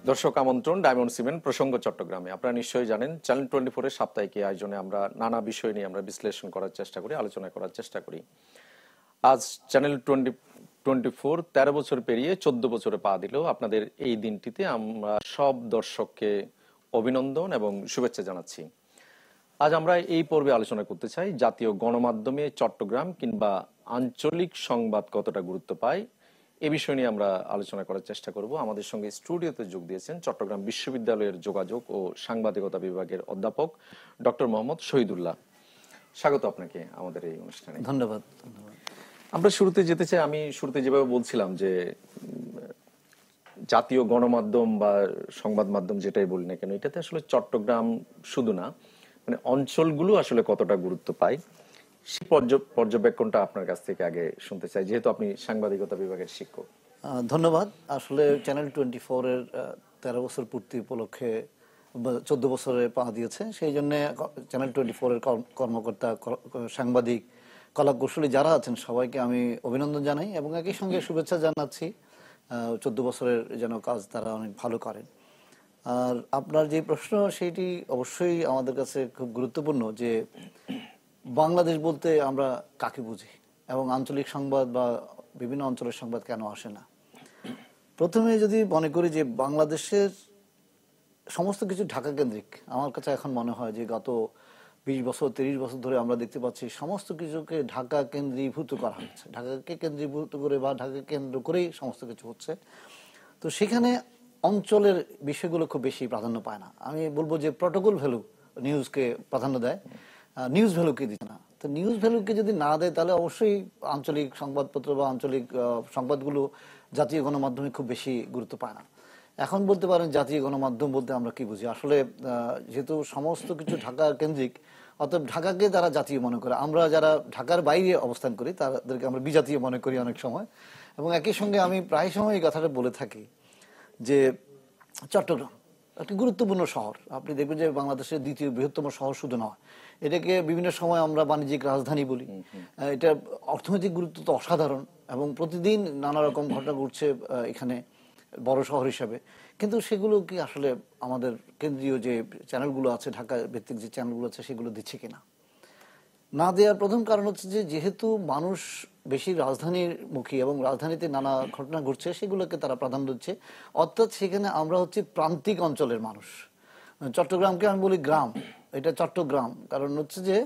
দর্শক আমন্ত্রণ diamond cement প্রসঙ্গ চট্টগ্রামে। আপনারা নিশ্চয়ই জানেন চ্যানেল 24 এর সাপ্তাহিক এই আয়োজনে আমরা নানা বিষয় নিয়ে আমরা বিশ্লেষণ করার চেষ্টা করি, আলোচনা করার চেষ্টা করি। আজ চ্যানেল 24 13 বছর পেরিয়ে 14 বছরে পা দিল। আপনাদের এই দিনটিতে আমরা সব দর্শককে অভিনন্দন এবং শুভেচ্ছা জানাচ্ছি। আজ আমরা এই পর্বে আলোচনা করতে চাই জাতীয় গণমাধ্যমে চট্টগ্রাম কিংবা আঞ্চলিক সংবাদ কতটা গুরুত্ব পায়, এ বিষয় নিয়ে আমরা আলোচনা করার চেষ্টা করব। আমাদের সঙ্গে স্টুডিওতে যোগ দিয়েছেন চট্টগ্রাম বিশ্ববিদ্যালয়ের যোগাযোগ ও সাংবাদিকতা বিভাগের অধ্যাপক ডক্টর মোহাম্মদ শহীদুল্লাহ। স্বাগত আপনাকে আমাদের এই অনুষ্ঠানে। ধন্যবাদ। আমরা শুরুতে যেতে চাই, আমি শুরুতে যেভাবে বলছিলাম যে জাতীয় গণমাধ্যম বা সংবাদ মাধ্যম যেটাই বলি না কেন, এটাতে আসলে চট্টগ্রাম শুধু না, মানে অঞ্চলগুলো আসলে কতটা গুরুত্ব পায় সেই পর্যবেক্ষণটা আপনার কাছ থেকে আগে শুনতে চাই, যেহেতু আপনি সাংবাদিকতা বিভাগের শিক্ষক। ধন্যবাদ। আসলে চ্যানেল 24 এর 13 বছর পূর্তি উপলক্ষে 14 বছরে পা দিয়েছে, সেই জন্য চ্যানেল 24 এর কর্মকর্তা, সাংবাদিক, কলাকুশলী যারা আছেন সবাইকে আমি অভিনন্দন জানাই এবং একই সঙ্গে শুভেচ্ছা জানাচ্ছি। 14 বছরের যেন কাজ তারা অনেক ভালো করেন। আর আপনার যে প্রশ্ন সেটি অবশ্যই আমাদের কাছে খুব গুরুত্বপূর্ণ যে বাংলাদেশ বলতে আমরা কাকে বুঝি এবং আঞ্চলিক সংবাদ বা বিভিন্ন অঞ্চলের সংবাদ কেন আসে না। প্রথমে যদি মনে করি যে বাংলাদেশের সমস্ত কিছু ঢাকা কেন্দ্রিক, আমার কাছে এখন মনে হয় যে গত 20 বছর 30 বছর ধরে আমরা দেখতে পাচ্ছি সমস্ত কিছুকে ঢাকা কেন্দ্রীভূত করা হচ্ছে, ঢাকাকে কেন্দ্রীভূত করে বা ঢাকা কেন্দ্র করেই সমস্ত কিছু হচ্ছে। তো সেখানে অঞ্চলের বিষয়গুলো খুব বেশি প্রাধান্য পায় না। আমি বলবো যে প্রটোকল ভ্যালু নিউজকে প্রাধান্য দেয়, নিউজ ভ্যালুকে দিচ্ছে না। তো নিউজ ভ্যালুকে যদি না দেয় তাহলে অবশ্যই আঞ্চলিক সংবাদপত্র বা আঞ্চলিক সংবাদগুলো জাতীয় গণমাধ্যমে খুব বেশি গুরুত্ব পায় না। এখন বলতে পারেন জাতীয় গণমাধ্যম বলতে আমরা কি বুঝি। আসলে যেহেতু সমস্ত কিছু ঢাকা কেন্দ্রিক, অতএব ঢাকাকে তারা জাতীয় মনে করে। আমরা যারা ঢাকার বাইরে অবস্থান করি তাদেরকে আমরা বিজাতীয় মনে করি অনেক সময়। এবং একই সঙ্গে আমি প্রায় সময় এই কথাটা বলে থাকি যে চট্টগ্রাম একটি গুরুত্বপূর্ণ শহর। আপনি দেখবেন যে বাংলাদেশের দ্বিতীয় বৃহত্তম শহর শুধু নয়, এটাকে বিভিন্ন সময় আমরা বাণিজ্যিক রাজধানী বলি। এটা অর্থনৈতিক গুরুত্ব তো অসাধারণ এবং প্রতিদিন নানা রকম ঘটনা ঘটছে এখানে বড় শহর হিসাবে। কিন্তু সেগুলো কি আসলে আমাদের কেন্দ্রীয় যে চ্যানেলগুলো আছে, ঢাকা ভিত্তিক যে চ্যানেলগুলো আছে, সেগুলো দিচ্ছে কিনা? না দেওয়ার প্রথম কারণ হচ্ছে যে যেহেতু মানুষ বেশি রাজধানীর মুখী এবং রাজধানীতে নানা ঘটনা ঘটছে, সেগুলোকে তারা প্রাধান্য দিচ্ছে। অর্থাৎ সেখানে আমরা হচ্ছে প্রান্তিক অঞ্চলের মানুষ। চট্টগ্রামকে আমি বলি গ্রাম, এটা চট্টগ্রাম, কারণ হচ্ছে যে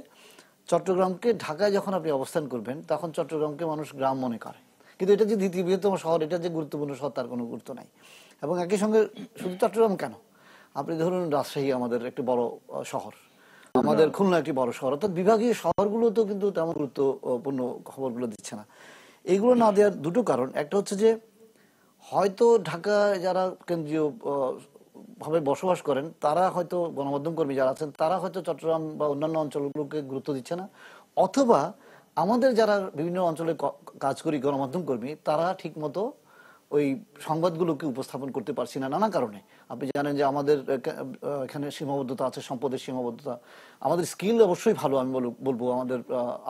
চট্টগ্রামকে ঢাকায় যখন আপনি অবস্থান করবেন তখন চট্টগ্রামকে মানুষ গ্রাম মনে করে, কিন্তু এটা যে দ্বিতীয় বৃহত্তম শহর, এটা যে গুরুত্বপূর্ণ শহর তার কোনো গুরুত্ব নাই। এবং একই সঙ্গে শুধু চট্টগ্রাম কেন, আপনি ধরুন রাজশাহী আমাদের একটি বড় শহর, আমাদের খুলনা একটি বড় শহর, অর্থাৎ বিভাগীয় শহরগুলো তো কিন্তু তেমন গুরুত্বপূর্ণ খবরগুলো দিচ্ছে না। এইগুলো না দেওয়ার দুটো কারণ। একটা হচ্ছে যে হয়তো ঢাকায় যারা কেন্দ্রীয় ভাবে বসবাস করেন তারা হয়তো, গণমাধ্যম কর্মী যারা আছেন তারা হয়তো চট্টগ্রাম বা অন্যান্য অঞ্চলগুলোকে গুরুত্ব দিচ্ছে না, অথবা আমাদের যারা বিভিন্ন অঞ্চলে কাজ করি গণমাধ্যম কর্মী তারা ঠিক মতো ওই সংবাদগুলোকে উপস্থাপন করতে পারছি না নানা কারণে। আপনি জানেন যে আমাদের এখানে সীমাবদ্ধতা আছে, সম্পদের সীমাবদ্ধতা। আমাদের স্কিল অবশ্যই ভালো, আমি বলবো আমাদের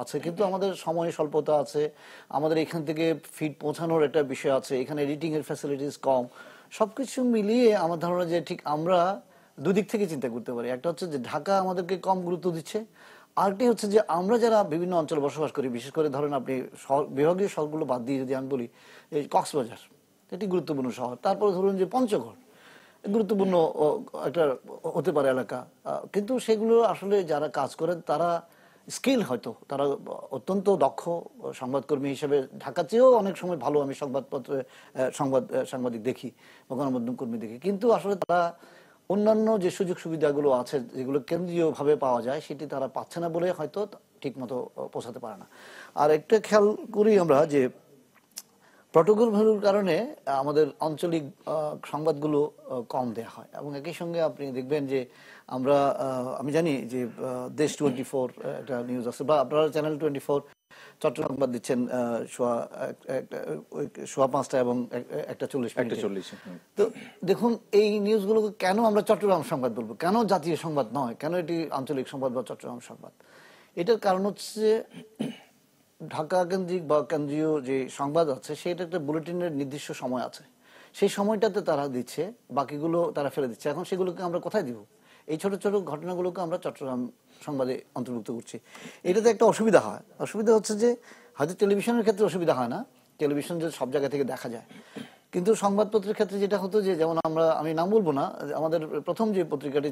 আছে, কিন্তু আমাদের সময় স্বল্পতা আছে, আমাদের এখান থেকে ফিড পৌঁছানোর একটা বিষয় আছে, এখানে এডিটিং এর ফ্যাসিলিটিস কম। সবকিছু মিলিয়ে আমার ধারণা যে ঠিক আমরা দুদিক থেকে চিন্তা করতে পারি। একটা হচ্ছে যে ঢাকা আমাদেরকে কম গুরুত্ব দিচ্ছে, আরেকটি হচ্ছে যে আমরা যারা বিভিন্ন অঞ্চলে বসবাস করি, বিশেষ করে ধরেন আপনি বিভাগীয় শহরগুলো বাদ দিয়ে যদি আমি বলি, এই কক্সবাজার এটি গুরুত্বপূর্ণ শহর, তারপরে ধরুন যে পঞ্চগড় গুরুত্বপূর্ণ একটা হতে পারে এলাকা, কিন্তু সেগুলো আসলে যারা কাজ করেন তারা স্কিল, হয়তো তারা অত্যন্ত দক্ষ সংবাদকর্মী হিসেবে ঢাকা চেয়েও অনেক সময় ভালো আমি সংবাদপত্রে সাংবাদিক দেখি বা গণমাধ্যম কর্মী দেখি, কিন্তু আসলে তারা অন্যান্য যে সুযোগ সুবিধাগুলো আছে যেগুলো কেন্দ্রীয়ভাবে পাওয়া যায় সেটি তারা পাচ্ছে না বলে হয়তো ঠিক মতো পৌঁছাতে পারে না। আর একটা খেয়াল করি আমরা যে প্রটোকল ভ্যালুর কারণে আমাদের আঞ্চলিক সংবাদগুলো কম দেয়া হয়। এবং একই সঙ্গে আপনি দেখবেন যে আমরা আমি জানি যে দেশ 24 একটা নিউজ আছে, বা আপনারা চ্যানেল 24 চট্টগ্রাম সংবাদ দিচ্ছেন সোয়া 5টা এবং 1:40। তো দেখুন এই নিউজগুলোকে কেন আমরা চট্টগ্রাম সংবাদ বলবো, কেন জাতীয় সংবাদ নয়, কেন এটি আঞ্চলিক সংবাদ বা চট্টগ্রাম সংবাদ? এটার কারণ হচ্ছে ঢাকা কেন্দ্রিক বা কেন্দ্রীয় যে সংবাদ আছে সেটা একটা বুলেটিনের নির্দিষ্ট সময় আছে, সেই সময়টাতে তারা দিচ্ছে, বাকিগুলো তারা ফেলে দিচ্ছে। এখন সেগুলোকে আমরা কোথায় দিব? এই ছোট ছোট ঘটনাগুলোকে আমরা চট্টগ্রাম সংবাদে অন্তর্ভুক্ত করছি। এটাতে একটা অসুবিধা হয়। অসুবিধা হচ্ছে যে হয়তো টেলিভিশনের ক্ষেত্রে অসুবিধা হয় না, টেলিভিশন যে সব জায়গা থেকে দেখা যায়, কিন্তু সংবাদপত্রের ক্ষেত্রে যেটা হতো যে, যেমন আমি নাম বলবো না, আমাদের প্রথম যে পত্রিকাটি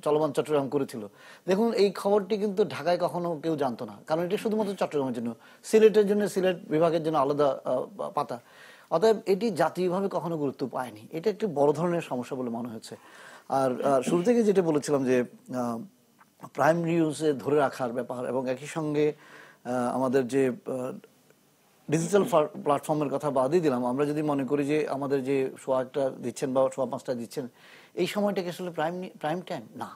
চলমান চট্টগ্রাম করেছিল, দেখুন এই খবরটি কিন্তু ঢাকায় কখনো কেউ জানতো না, কারণ এটি শুধুমাত্র চট্টগ্রামের জন্য, সিলেটের জন্য সিলেট বিভাগের জন্য আলাদা পাতা। অতএব এটি জাতীয়ভাবে কখনো গুরুত্ব পায়নি। এটা একটি বড় ধরনের সমস্যা বলে মনে হচ্ছে। আর শুরু থেকে যেটা বলেছিলাম যে প্রাইম নিউজে ধরে রাখার ব্যাপার, এবং একই সঙ্গে আমাদের যে ডিজিটাল প্ল্যাটফর্মের কথা বাদই দিলাম, আমরা যদি মনে করি যে আমাদের যে সোয়া একটা দিচ্ছেন বা সোয়া পাঁচটা দিচ্ছেন, এই সময়টাকে আসলে প্রাইম টাইম না।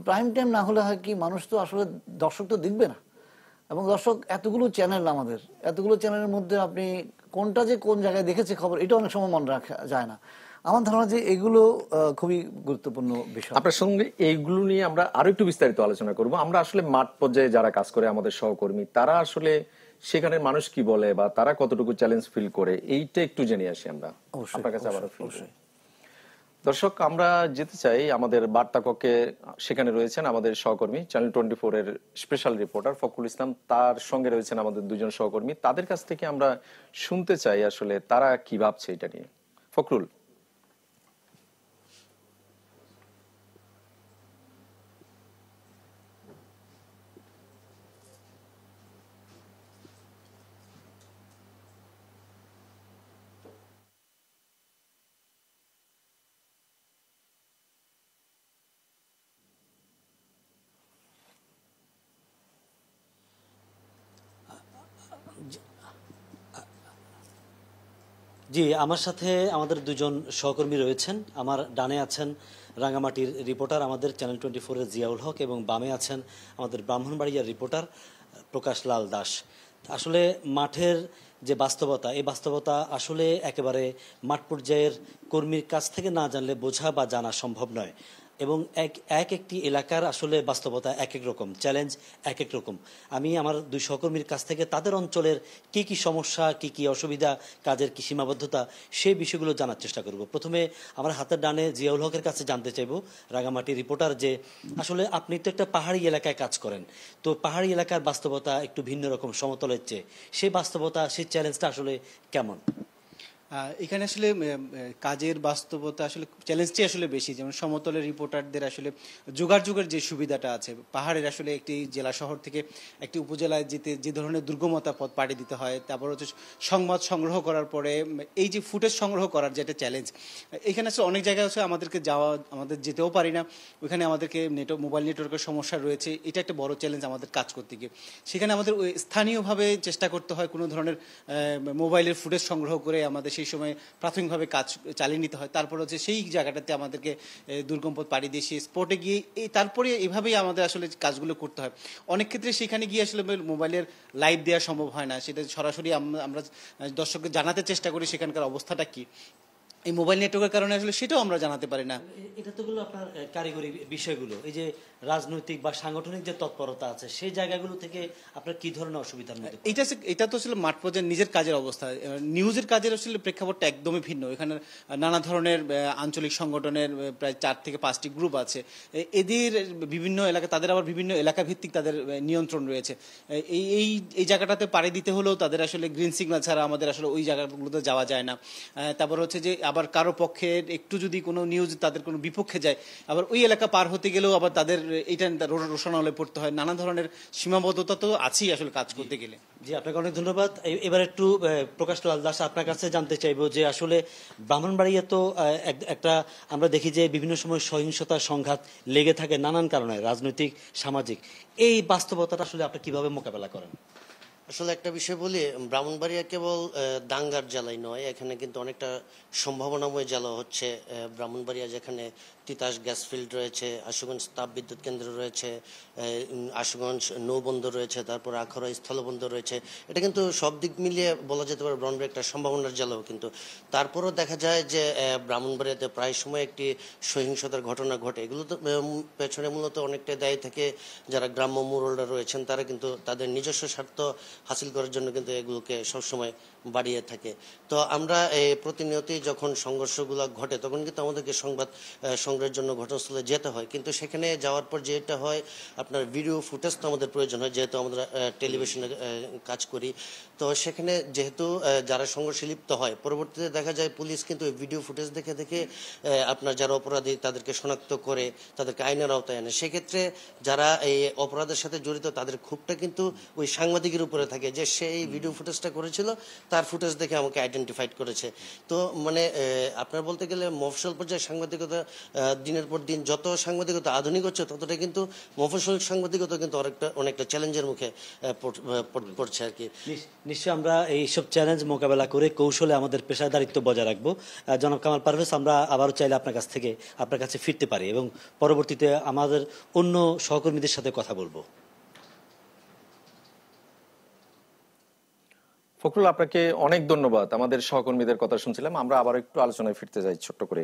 প্রাইম টাইম না হলে হয় কি, মানুষ তো আসলে দর্শক তো দেখবে না, এবং দর্শক এতগুলো চ্যানেল, আমাদের এতগুলো চ্যানেলের মধ্যে আপনি কোনটা যে কোন জায়গায় দেখেছে খবর, এটা অনেক সময় মনে রাখা যায় না। আমার ধারণা যে এগুলো খুবই গুরুত্বপূর্ণ বিষয়। আপনার সঙ্গে এইগুলো নিয়ে আমরা আরো একটু বিস্তারিত আলোচনা করব। আমরা আসলে মাঠ পর্যায়ে যারা কাজ করে, আমাদের সহকর্মী, তারা আসলে সেখানের মানুষ কি বলে বা তারা কতটুকু চ্যালেঞ্জ ফিল করে, এইটা একটু জেনে আসি আমরা আপনার কাছে আবার। দর্শক, আমরা যেতে চাই আমাদের বার্তা কক্ষে। সেখানে রয়েছেন আমাদের সহকর্মী চ্যানেল 24 এর স্পেশাল রিপোর্টার ফখরুল ইসলাম, তার সঙ্গে রয়েছেন আমাদের দুজন সহকর্মী। তাদের কাছ থেকে আমরা শুনতে চাই আসলে তারা কি ভাবছে এটা নিয়ে। ফখরুল। জি, আমার সাথে আমাদের দুজন সহকর্মী রয়েছেন। আমার ডানে আছেন রাঙামাটির রিপোর্টার আমাদের চ্যানেল 24 এর জিয়াউল হক, এবং বামে আছেন আমাদের ব্রাহ্মণবাড়িয়ার রিপোর্টার প্রকাশ লাল দাস। আসলে মাঠের যে বাস্তবতা, এই বাস্তবতা আসলে একেবারে মাঠ পর্যায়ের কর্মীর কাছ থেকে না জানলে বোঝা বা জানা সম্ভব নয়, এবং একটি এলাকার আসলে বাস্তবতা এক এক রকম, চ্যালেঞ্জ এক এক রকম। আমি আমার দুই সহকর্মীর কাছ থেকে তাদের অঞ্চলের কি কি সমস্যা, কি কি অসুবিধা, কাজের কি সীমাবদ্ধতা, সেই বিষয়গুলো জানার চেষ্টা করব। প্রথমে আমার হাতের ডানে জিয়াউল হকের কাছে জানতে চাইব, রাঙামাটি রিপোর্টার, যে আসলে আপনি তো একটা পাহাড়ি এলাকায় কাজ করেন, তো পাহাড়ি এলাকার বাস্তবতা একটু ভিন্ন রকম সমতলের চেয়ে, সেই বাস্তবতা, সেই চ্যালেঞ্জটা আসলে কেমন? এখানে আসলে কাজের বাস্তবতা আসলে চ্যালেঞ্জটি আসলে বেশি। যেমন সমতলের রিপোর্টারদের আসলে যোগাযোগের যে সুবিধাটা আছে, পাহাড়ের আসলে একটি জেলা শহর থেকে একটি উপজেলায় যেতে যে ধরনের দুর্গমতা পথ পাড়ি দিতে হয়, তারপর হচ্ছে সংবাদ সংগ্রহ করার পরে এই যে ফুটেজ সংগ্রহ করার যে একটা চ্যালেঞ্জ, এখানে আসলে অনেক জায়গায় হচ্ছে আমাদের যেতেও পারি না, ওইখানে আমাদেরকে মোবাইল নেটওয়ার্কের সমস্যা রয়েছে, এটা একটা বড় চ্যালেঞ্জ আমাদের কাজ করতে গিয়ে। সেখানে আমাদের স্থানীয়ভাবে চেষ্টা করতে হয় কোনো ধরনের মোবাইলের ফুটেজ সংগ্রহ করে আমাদের সেই সময় প্রাথমিকভাবে কাজ চালিয়ে নিতে হয়। তারপর হচ্ছে সেই জায়গাটাতে আমাদেরকে দুর্গম পথ পাড়ি দিয়ে সেই স্পটে গিয়ে তারপরে এভাবেই আমাদের আসলে কাজগুলো করতে হয়। অনেক ক্ষেত্রে সেখানে গিয়ে আসলে মোবাইলের লাইভ দেওয়া সম্ভব হয় না, সেটা সরাসরি আমরা দর্শককে জানাতে চেষ্টা করি সেখানকার অবস্থাটা কি। এই মোবাইল নেটওয়ার্কের কারণে আসলে সেটাও আমরা জানাতে পারি না। এটা তো গুলো আপনার কারিগরি বিষয়গুলো, এই যে রাজনৈতিক বা সাংগঠনিক যে তৎপরতা আছে, সেই জায়গাগুলো থেকে আপনার কি ধরনের অসুবিধার মধ্যে? এটা তো আসলে মাঠ পর্যায়ে নিজের কাজের অবস্থা। নিউজের কাজের আসলে প্রেক্ষাপটটা একদমই ভিন্ন। এখানে নানা ধরনের আঞ্চলিক সংগঠনের প্রায় 4 থেকে 5টি গ্রুপ আছে। এদের বিভিন্ন এলাকা, তাদের আবার বিভিন্ন এলাকা ভিত্তিক তাদের নিয়ন্ত্রণ রয়েছে। এই জায়গাটাতে পাড়ি দিতে হলেও তাদের আসলে গ্রিন সিগন্যাল ছাড়া আমাদের আসলে ওই জায়গাগুলোতে যাওয়া যায় না। তারপর হচ্ছে যে আবার কারো পক্ষে একটু যদি কোনো নিউজ তাদের কোনো বিপক্ষে যায়, আবার ওই এলাকা পার হতে গেলেও আবার তাদের এইটা রোশনালে পড়তে হয়। নানা ধরনের সীমাবদ্ধতা তো আছেই আসলে কাজ করতে গেলে। জি, আপনাকে অনেক ধন্যবাদ। এবার একটু প্রকাশ লাল দাস, আপনার কাছে জানতে চাইবো যে আসলে ব্রাহ্মণবাড়িয়া তো একটা আমরা দেখি যে বিভিন্ন সময় সহিংসতা, সংঘাত লেগে থাকে নানান কারণে, রাজনৈতিক, সামাজিক। এই বাস্তবতাটা আসলে আপনি কিভাবে মোকাবেলা করেন? আসলে একটা বিষয় বলি, ব্রাহ্মণবাড়িয়া কেবল দাঙ্গার জেলাই নয়, এখানে কিন্তু অনেকটা সম্ভাবনাময় জেলা হচ্ছে ব্রাহ্মণবাড়িয়া, যেখানে তিতাস গ্যাস ফিল্ড রয়েছে, আশুগঞ্জ তাপ বিদ্যুৎ কেন্দ্র রয়েছে, আশুগঞ্জ নৌবন্দর রয়েছে, তারপর আখাউড়া স্থলবন্দর রয়েছে। এটা কিন্তু সব দিক মিলিয়ে বলা যেতে পারে ব্রাহ্মণবাড়িয়া একটা সম্ভাবনার জেলাও, কিন্তু তারপরও দেখা যায় যে ব্রাহ্মণবাড়িয়াতে প্রায় সময় একটি সহিংসতার ঘটনা ঘটে। এগুলো তো পেছনে মূলত অনেকটা দায়ী থেকে যারা গ্রাম্য মুরলরা রয়েছেন, তারা কিন্তু তাদের নিজস্ব স্বার্থ হাসিল করার জন্য কিন্তু এগুলোকে সবসময় বাড়িয়ে থাকে। তো আমরা প্রতিনিয়তই যখন সংঘর্ষগুলো ঘটে তখন কিন্তু আমাদেরকে সংবাদ সংগ্রহের জন্য ঘটনাস্থলে যেতে হয়, কিন্তু সেখানে যাওয়ার পর যেটা হয় আপনার ভিডিও ফুটেজ তো আমাদের প্রয়োজন হয়, যেহেতু আমরা টেলিভিশনে কাজ করি। তো সেখানে যেহেতু যারা সংঘর্ষে লিপ্ত হয়, পরবর্তীতে দেখা যায় পুলিশ কিন্তু ওই ভিডিও ফুটেজ দেখে দেখে আপনার যারা অপরাধী তাদেরকে শনাক্ত করে তাদেরকে আইনের আওতায় আনে। সেক্ষেত্রে যারা এই অপরাধের সাথে জড়িত তাদের ক্ষোভটা কিন্তু ওই সাংবাদিকের উপরে থাকে যে সে এই ভিডিও ফুটেজটা করেছিল, তার ফুটেজ দেখে আমাকে আইডেন্টিফাইড করেছে। তো মানে আপনার বলতে গেলে মফস্বল পর্যায়ে সাংবাদিকতা দিনের পর দিন যত সাংবাদিকতা আধুনিক হচ্ছে, ততটা কিন্তু মফস্বল সাংবাদিকতা কিন্তু অনেকটা চ্যালেঞ্জের মুখে পড়ছে আর কি। নিশ্চয়ই আমরা এইসব চ্যালেঞ্জ মোকাবেলা করে কৌশলে আমাদের পেশাদারিত্ব বজায় রাখবো। জনাব কামাল পারভেজ, আমরা আবারও চাইলে আপনার কাছে ফিরতে পারি এবং পরবর্তীতে আমাদের অন্য সহকর্মীদের সাথে কথা বলবো। ফখরুল, আপনাকে অনেক ধন্যবাদ। আমাদের সহকর্মীদের কথা শুনছিলাম, আমরা আবার একটু আলোচনায় ফিরতে যাই ছোট্ট করে।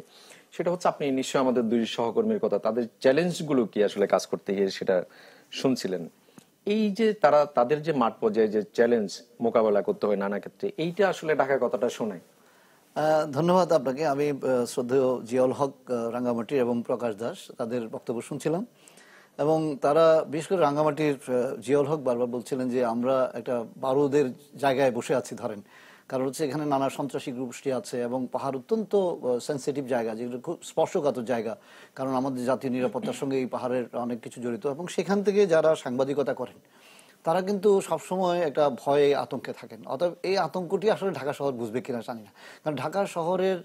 সেটা হচ্ছে, আপনি নিশ্চয়ই আমাদের দুই সহকর্মীর কথা, তাদের চ্যালেঞ্জগুলো কি আসলে কাজ করতে গিয়ে সেটা শুনছিলেন। এই যে তাদের যে মাঠ পর্যায়ে যে চ্যালেঞ্জ মোকাবেলা করতে হয় নানা ক্ষেত্রে, এইটা আসলে ঢাকার কথাটা শোনায়। ধন্যবাদ আপনাকে। আমি শ্রদ্ধেয় জিয়াউল হক রাঙ্গামাটির এবং প্রকাশ দাস তাদের বক্তব্য শুনছিলাম, এবং তারা বিশেষ করে রাঙ্গামাটির জিয়াউল হক বারবার বলছিলেন যে আমরা একটা বারুদের জায়গায় বসে আছি ধরেন, কারণ হচ্ছে এখানে নানা সন্ত্রাসী গোষ্ঠী আছে এবং পাহাড় অত্যন্ত সেন্সিটিভ জায়গা, যেগুলো খুব স্পর্শকাতর জায়গা, কারণ আমাদের জাতীয় নিরাপত্তার সঙ্গে এই পাহাড়ের অনেক কিছু জড়িত। এবং সেখান থেকে যারা সাংবাদিকতা করেন তারা কিন্তু সবসময় একটা ভয়ে আতঙ্কে থাকেন। অতএব এই আতঙ্কটি আসলে ঢাকা শহর বুঝবে কিনা জানি না, কারণ ঢাকা শহরের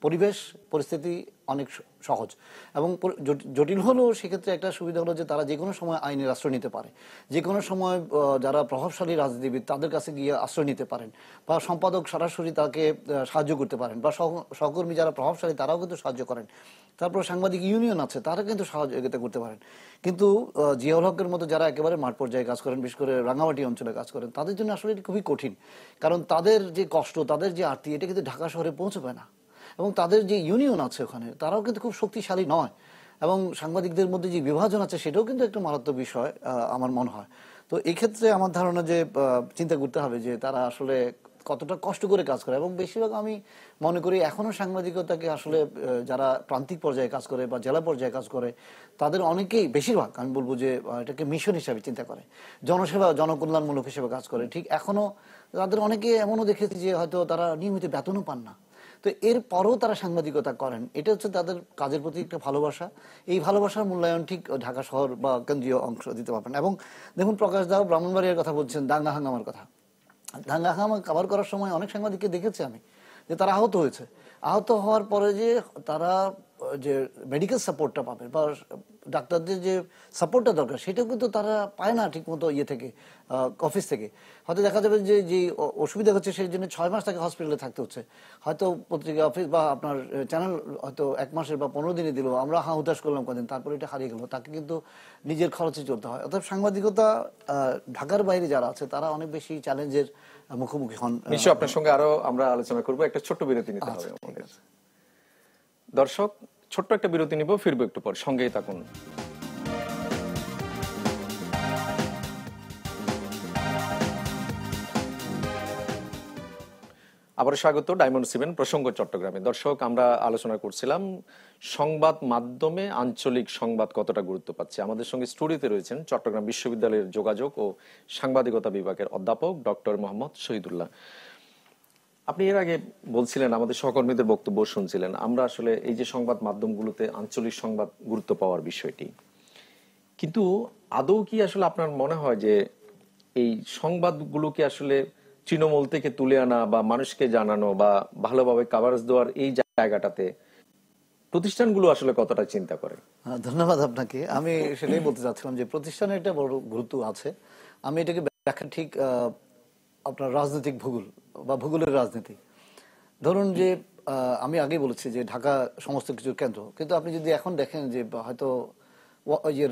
পরিবেশ পরিস্থিতি অনেক সহজ এবং জটিল হলেও সেক্ষেত্রে একটা সুবিধা হলো যে তারা যে কোনো সময় আইনের আশ্রয় নিতে পারে, যে কোনো সময় যারা প্রভাবশালী রাজনীতিবিদ তাদের কাছে গিয়ে আশ্রয় নিতে পারেন, বা সম্পাদক সরাসরি তাকে সাহায্য করতে পারেন, বা সহকর্মী যারা প্রভাবশালী তারাও কিন্তু সাহায্য করেন। তারপর সাংবাদিক ইউনিয়ন আছে, তারা কিন্তু সহযোগিতা করতে পারেন। কিন্তু জিয়াউল হকের মতো যারা একেবারে মাঠ পর্যায়ে কাজ করেন, বিশেষ করে রাঙামাটি অঞ্চলে কাজ করেন, তাদের জন্য আসলে এটি খুবই কঠিন, কারণ তাদের যে কষ্ট, তাদের যে আরতি, এটা কিন্তু ঢাকা শহরে পৌঁছবে না। এবং তাদের যে ইউনিয়ন আছে ওখানে, তারাও কিন্তু খুব শক্তিশালী নয়, এবং সাংবাদিকদের মধ্যে যে বিভাজন আছে সেটাও কিন্তু একটা মারাত্মক বিষয় আমার মনে হয়। তো এই ক্ষেত্রে আমার ধারণা যে চিন্তা করতে হবে যে তারা আসলে কতটা কষ্ট করে কাজ করে। এবং বেশিরভাগ আমি মনে করি এখনো সাংবাদিকতাকে আসলে যারা প্রান্তিক পর্যায়ে কাজ করে বা জেলা পর্যায়ে কাজ করে, তাদের অনেকেই, বেশিরভাগ আমি বলবো যে এটাকে মিশন হিসাবে চিন্তা করে, জনসেবা জনকল্যাণমূলক হিসেবে কাজ করে। ঠিক এখনো তাদের অনেকে এমনও দেখেছি যে হয়তো তারা নিয়মিত বেতনও পান না, তো এর পরও তারা সাংবাদিকতা করেন। এটা হচ্ছে তাদের কাজের প্রতি একটা ভালোবাসা। এই ভালোবাসার মূল্যায়ন ঠিক ঢাকা শহর বা কেন্দ্রীয় অংশ দিতে পারবেন। এবং দেখুন, প্রকাশ দাও ব্রাহ্মণবাড়িয়ার কথা বলছেন, দাঙ্গা হাঙ্গামার কথা। দাঙ্গা হাঙ্গামা কভার করার সময় অনেক সাংবাদিককে দেখেছি আমি যে তারা আহত হয়েছে। আহত হওয়ার পরে যে তারা যে মেডিকেল সাপোর্টটা পাবে বা ডাক্তারদের যে সাপোর্টটা দরকার, সেটাও কিন্তু তারা পায় না ঠিক মতো ইয়ে থেকে, অফিস থেকে। হয়তো দেখা যাবে যে যে অসুবিধা হচ্ছে সেই জন্য 6 মাস তাকে হসপিটালে থাকতে হচ্ছে। হয়তো পত্রিকা অফিস বা আপনার চ্যানেল হয়তো 1 মাসের বা 15 দিনে দিল, আমরা হুতাশ করলাম কদিন, তারপরে এটা হারিয়ে গেল, তাকে কিন্তু নিজের খরচে চলতে হয়। অর্থাৎ সাংবাদিকতা ঢাকার বাইরে যারা আছে তারা অনেক বেশি চ্যালেঞ্জের মুখোমুখি হন। নিশ্চয়ই আপনার সঙ্গে আরো আমরা আলোচনা করবো, একটা ছোট্ট বিরতি নিতে হবে আমাদের। দর্শক, ছোট্ট একটা বিরতি নিব, ফিরবো একটু পর, সঙ্গেই থাকুন। আবার স্বাগত ডায়মন্ড 7 প্রসঙ্গ চট্টগ্রামে। দর্শক, আমরা আলোচনা করছিলাম সংবাদ মাধ্যমে আঞ্চলিক সংবাদ কতটা গুরুত্ব পাচ্ছে। আমাদের সঙ্গে স্টুডিওতে রয়েছেন চট্টগ্রাম বিশ্ববিদ্যালয়ের যোগাযোগ ও সাংবাদিকতা বিভাগের অধ্যাপক ডক্টর মোহাম্মদ শহীদুল্লাহ। আপনি এর আগে বলছিলেন, আমাদের সহকর্মীদের বক্তব্য শুনছিলেন, আমরা আসলে এই যে সংবাদ মাধ্যমগুলোতে আঞ্চলিক সংবাদ গুরুত্ব পাওয়ার বিষয়টি, কিন্তু আদৌ কি আসলে আপনার মনে হয় যে এই সংবাদগুলোকে আসলে তৃণমূল থেকে তুলে আনা বা মানুষকে জানানো বা ভালোভাবে কাভারেজ দেওয়ার এই জায়গাটাতে প্রতিষ্ঠানগুলো আসলে কতটা চিন্তা করে? ধন্যবাদ আপনাকে। আমি সেটাই বলতে চাচ্ছিলাম যে প্রতিষ্ঠানের একটা বড় গুরুত্ব আছে। আমি এটাকে ব্যাখ্যা ঠিক আপনার রাজনৈতিক ভূগোল বা ভূগোলের রাজনীতি। ধরুন যে আমি আগেই বলেছি যে ঢাকা সমস্ত কিছুর কেন্দ্র, কিন্তু আপনি যদি এখন দেখেন যে হয়তো ওই যে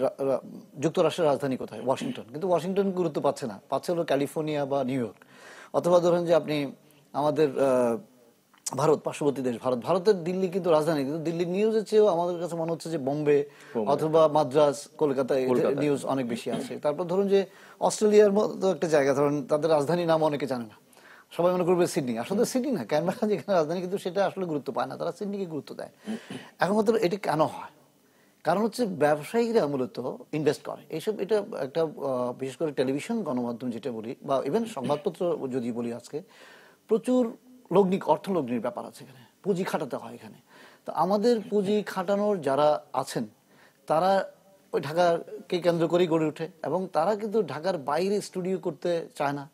যুক্তরাষ্ট্রের রাজধানী কোথায়, ওয়াশিংটন, কিন্তু ওয়াশিংটন গুরুত্ব পাচ্ছে না, পাচ্ছে হলো ক্যালিফোর্নিয়া বা নিউ ইয়র্ক। অথবা ধরেন যে আপনি আমাদের ভারত, পার্শ্ববর্তী দেশ ভারতের দিল্লি কিন্তু রাজধানী, কিন্তু দিল্লির নিউজের চেয়েও আমাদের কাছে মনে হচ্ছে যে বোম্বে অথবা মাদ্রাজ, কলকাতায় নিউজ অনেক বেশি আছে। তারপর ধরুন যে অস্ট্রেলিয়ার মতো একটা জায়গা, ধরুন তাদের রাজধানীর নাম অনেকে জানে না, সবাই মনে করবে সিডনি, আসলে সিডনি না, ক্যানবেরা যেখানে রাজধানী, কিন্তু সেটা আসলে গুরুত্ব পায় না, তারা সিডনিকে গুরুত্ব দেয়। এখন মাত্র এটি কেন হয়? কারণ হচ্ছে ব্যবসায়ীরা মূলত ইনভেস্ট করে এইসব। এটা একটা বিশেষ করে টেলিভিশন গণমাধ্যম যেটা বলি, বা ইভেন সংবাদপত্র যদি বলি, আজকে প্রচুর অর্থলগ্নির ব্যাপার আছে এখানে, পুঁজি খাটাতে হয় এখানে। তো আমাদের পুঁজি খাটানোর যারা আছেন তারা ওই ঢাকাকে কেন্দ্র করেই গড়ে ওঠে, এবং তারা কিন্তু ঢাকার বাইরে স্টুডিও করতে চায় না।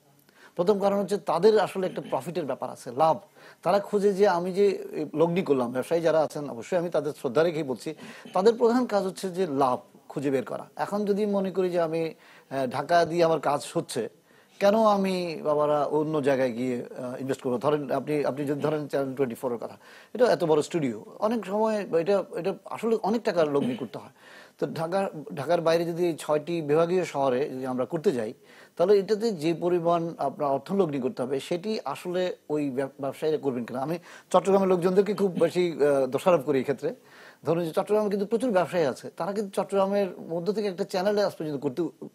প্রথম কারণ হচ্ছে তাদের আসলে একটা প্রফিটের ব্যাপার আছে, লাভ। তারা খুঁজে যে আমি যে লগ্নি করলাম, ব্যবসায়ী যারা আছেন অবশ্যই আমি তাদের শ্রদ্ধা রেখেই বলছি, তাদের প্রধান কাজ হচ্ছে যে লাভ খুঁজে বের করা। এখন যদি মনে করি যে আমি ঢাকা দিয়ে আমার কাজ হচ্ছে, কেন আমি বাবারা অন্য জায়গায় গিয়ে ইনভেস্ট করবো? ধরেন আপনি যদি ধরেন চ্যানেল 24 এর কথা, এটা এত বড় স্টুডিও, অনেক সময় এটা আসলে অনেক টাকার লগ্নি করতে হয়। তো ঢাকার বাইরে যদি 6টি বিভাগীয় শহরে যদি আমরা করতে যাই, তাহলে এটাতে যে পরিমাণ আপনার অর্থলগ্নি করতে হবে, সেটি আসলে ওই ব্যবসায়ীরা করবেন কিনা। আমি চট্টগ্রামের লোকজনদেরকে খুব বেশি দোষারোপ করি এই ক্ষেত্রে। ধরুন যে চট্টগ্রামে কিন্তু প্রচুর ব্যবসায়ী আছে, তারা কিন্তু চট্টগ্রামের মধ্য থেকে একটা চ্যানেলে আজ পর্যন্ত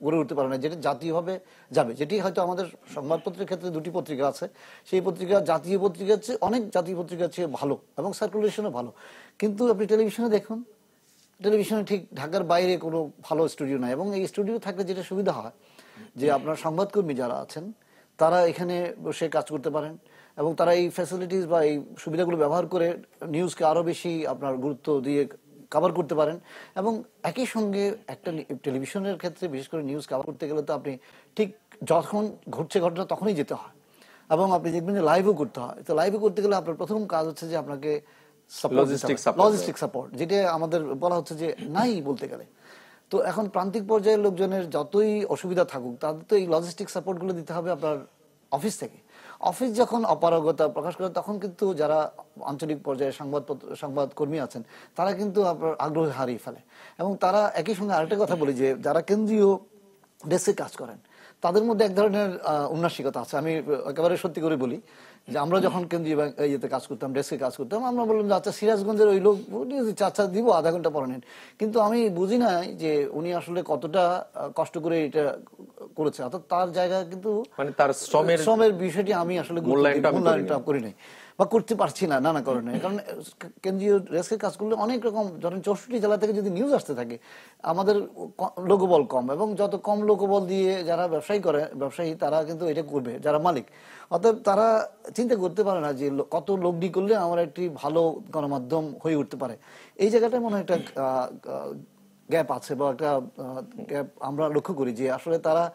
গড়ে উঠতে পারে না, যেটা জাতীয়ভাবে যাবে। যেটি হয়তো আমাদের সংবাদপত্রের ক্ষেত্রে 2টি পত্রিকা আছে, সেই পত্রিকা জাতীয় পত্রিকার চেয়ে, অনেক জাতীয় পত্রিকার চেয়ে ভালো, এবং সার্কুলেশনও ভালো। কিন্তু আপনি টেলিভিশনে দেখুন, টেলিভিশনে ঠিক ঢাকার বাইরে কোনো ভালো স্টুডিও নাই। এবং এই স্টুডিও থাকলে যেটা সুবিধা হয় যে আপনার সংবাদকর্মী যারা আছেন তারা এখানে বসে কাজ করতে পারেন, এবং তারা এই ফ্যাসিলিটিস বা এই সুবিধাগুলো ব্যবহার করে নিউজকে আরো বেশি আপনার গুরুত্ব দিয়ে কভার করতে পারেন। এবং একই সঙ্গে একটা টেলিভিশনের ক্ষেত্রে বিশেষ করে নিউজ কভার করতে গেলে তো আপনি ঠিক যখন ঘটছে ঘটনা তখনই যেতে হয়, এবং আপনি দেখবেন যে লাইভও করতে হয়। তো লাইভও করতে গেলে আপনার প্রথম কাজ হচ্ছে যে আপনাকে লজিস্টিক সাপোর্ট, যেটা আমাদের বলা হচ্ছে যে নাই বলতে গেলে। তো এখন প্রান্তিক পর্যায়ের লোকজনের যতই অসুবিধা থাকুক, তাদের তো এই লজিস্টিক সাপোর্ট গুলো দিতে হবে আপনার অফিস থেকে। অফিস যখন অপারগতা প্রকাশ করে, তখন কিন্তু যারা আঞ্চলিক পর্যায়ে সংবাদকর্মী আছেন তারা কিন্তু আপনার আগ্রহ হারিয়ে ফেলে। এবং তারা একই সঙ্গে আরেকটা কথা বলি যে যারা কেন্দ্রীয় ডেস্কে কাজ করেন, তাদের মধ্যে এক ধরনের উন্নাসিকতা আছে। আমি একেবারে সত্যি করে বলি যে আমরা যখন কেন্দ্রীয় ইয়েতে কাজ করতাম, ডেস্কে কাজ করতাম, আমরা বললাম যে আচ্ছা সিরাজগঞ্জের ওই লোক আচ্ছা দিব, আধা ঘন্টা পরে নেন। কিন্তু আমি বুঝি না যে উনি আসলে কতটা কষ্ট করে এটা করেছে, অর্থাৎ তার জায়গা কিন্তু মানে তার শ্রমের বিষয়টি আমি আসলে মূল্যায়নটা করি নাই বা করতে পারছি না, নানা কারণে। কারণ কেন্দ্রীয় ডেস্কের কাজ করলে অনেক রকম, ধরেন 64 জেলা থেকে যদি নিউজ আসতে থাকে, আমাদের লোকবল কম, এবং যত কম লোকবল দিয়ে যারা ব্যবসায়ী তারা কিন্তু এটা করবে যারা মালিক। অতএব তারা চিন্তা করতে পারে না যে কত লগ্নি করলে আমার একটি ভালো গণমাধ্যম হয়ে উঠতে পারে। এই জায়গাটায় মনে হয় একটা গ্যাপ আছে, বা একটা গ্যাপ আমরা লক্ষ্য করি যে আসলে তারা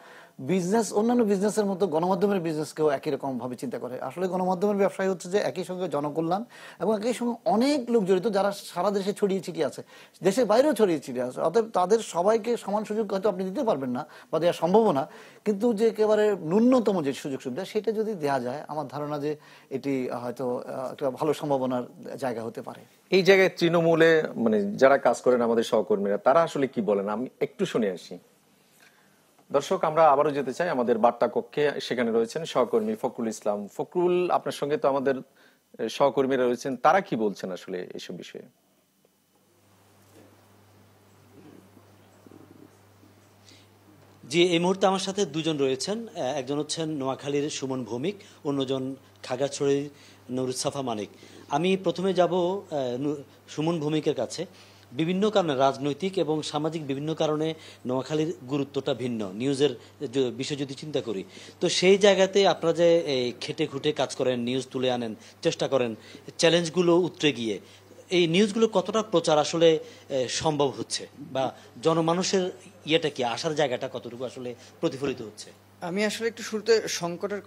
অন্যান্য বিজনেসের মতো গণমাধ্যমের বিজনেসকেও একই রকম ভাবে চিন্তা করে। আসলে গণমাধ্যমের ব্যবসায় হচ্ছে যে একই সঙ্গে জনকল্যাণ এবং একই সঙ্গে অনেক লোক জড়িত যারা সারা দেশে ছড়িয়ে ছিটিয়ে আছে, দেশের বাইরেও ছড়িয়ে ছিটিয়ে আছে। অতএব তাদের সবাইকে সমান সুযোগ হয়তো আপনি দিতে পারবেন না বা দেওয়া সম্ভব না, কিন্তু যে একেবারে ন্যূনতম যে সুযোগ সুবিধা সেটা যদি দেওয়া যায়, আমার ধারণা যে এটি হয়তো একটা ভালো সম্ভাবনার জায়গা হতে পারে। এই জায়গায় তৃণমূলে মানে যারা কাজ করেন আমাদের সহকর্মীরা, তারা আসলে কি বলেন আমি একটু শুনে আসি। দর্শক, আমরা আবারও যেতে চাই আমাদের বার্তা কক্ষে। সেখানে রয়েছেন সহকর্মী ফখরুল ইসলাম। ফখরুল, আপনার সঙ্গে তো আমাদের সহকর্মীরা রয়েছেন, তারা কি বলছেন আসলে এইসব বিষয়ে? জি, এই মুহূর্তে আমার সাথে দুজন রয়েছেন। একজন হচ্ছেন নোয়াখালীর সুমন ভৌমিক, অন্যজন খাগড়াছড়ির নুরুসাফা মানিক। আমি প্রথমে যাব সুমন ভৌমিকের কাছে। বিভিন্ন কারণে, রাজনৈতিক এবং সামাজিক বিভিন্ন কারণে নোয়াখালীর গুরুত্বটা ভিন্ন নিউজের বিষয় যদি চিন্তা করি। তো সেই জায়গাতে আপনারা যে খেটে খুঁটে কাজ করেন, নিউজ তুলে আনেন, চেষ্টা করেন চ্যালেঞ্জগুলো উতরে গিয়ে, এই নিউজগুলো কতটা প্রচার আসলে সম্ভব হচ্ছে, বা জনমানুষের ইয়েটা কি, আসার জায়গাটা কতটুকু আসলে প্রতিফলিত হচ্ছে? আমি আসলে একটু শুরুতে সংকটের